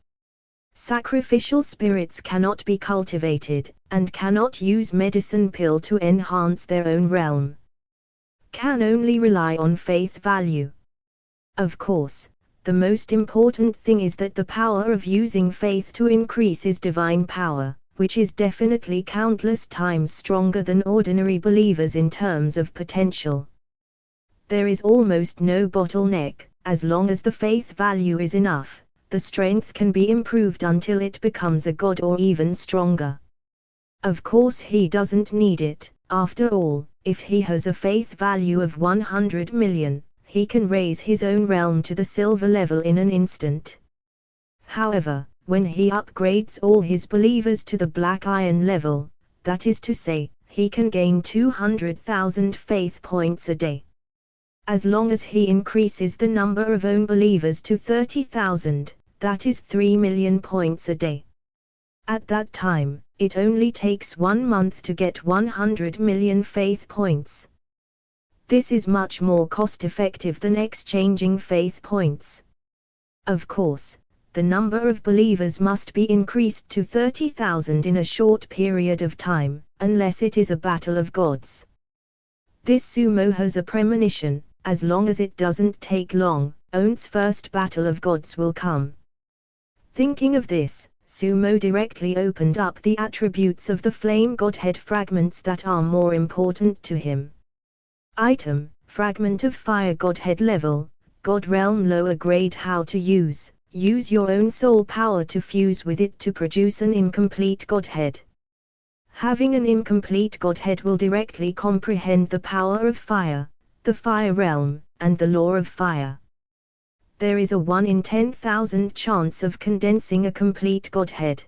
Sacrificial spirits cannot be cultivated, and cannot use medicine pill to enhance their own realm. Can only rely on faith value. Of course, the most important thing is that the power of using faith to increase is divine power, which is definitely countless times stronger than ordinary believers in terms of potential. There is almost no bottleneck, as long as the faith value is enough, the strength can be improved until it becomes a god or even stronger. Of course he doesn't need it, after all, if he has a faith value of 100 million. He can raise his own realm to the silver level in an instant. However, when he upgrades all his believers to the black iron level, that is to say, he can gain 200,000 faith points a day. As long as he increases the number of own believers to 30,000, that is 3 million points a day. At that time, it only takes 1 month to get 100 million faith points. This is much more cost-effective than exchanging faith points. Of course, the number of believers must be increased to 30,000 in a short period of time, unless it is a battle of gods. This Sumo has a premonition, as long as it doesn't take long, Own's first battle of gods will come. Thinking of this, Sumo directly opened up the attributes of the flame godhead fragments that are more important to him. Item, Fragment of Fire Godhead Level, God Realm Lower Grade. How to use use your own soul power to fuse with it to produce an incomplete Godhead. Having an incomplete Godhead will directly comprehend the power of fire, the fire realm, and the law of fire. There is a 1 in 10,000 chance of condensing a complete Godhead.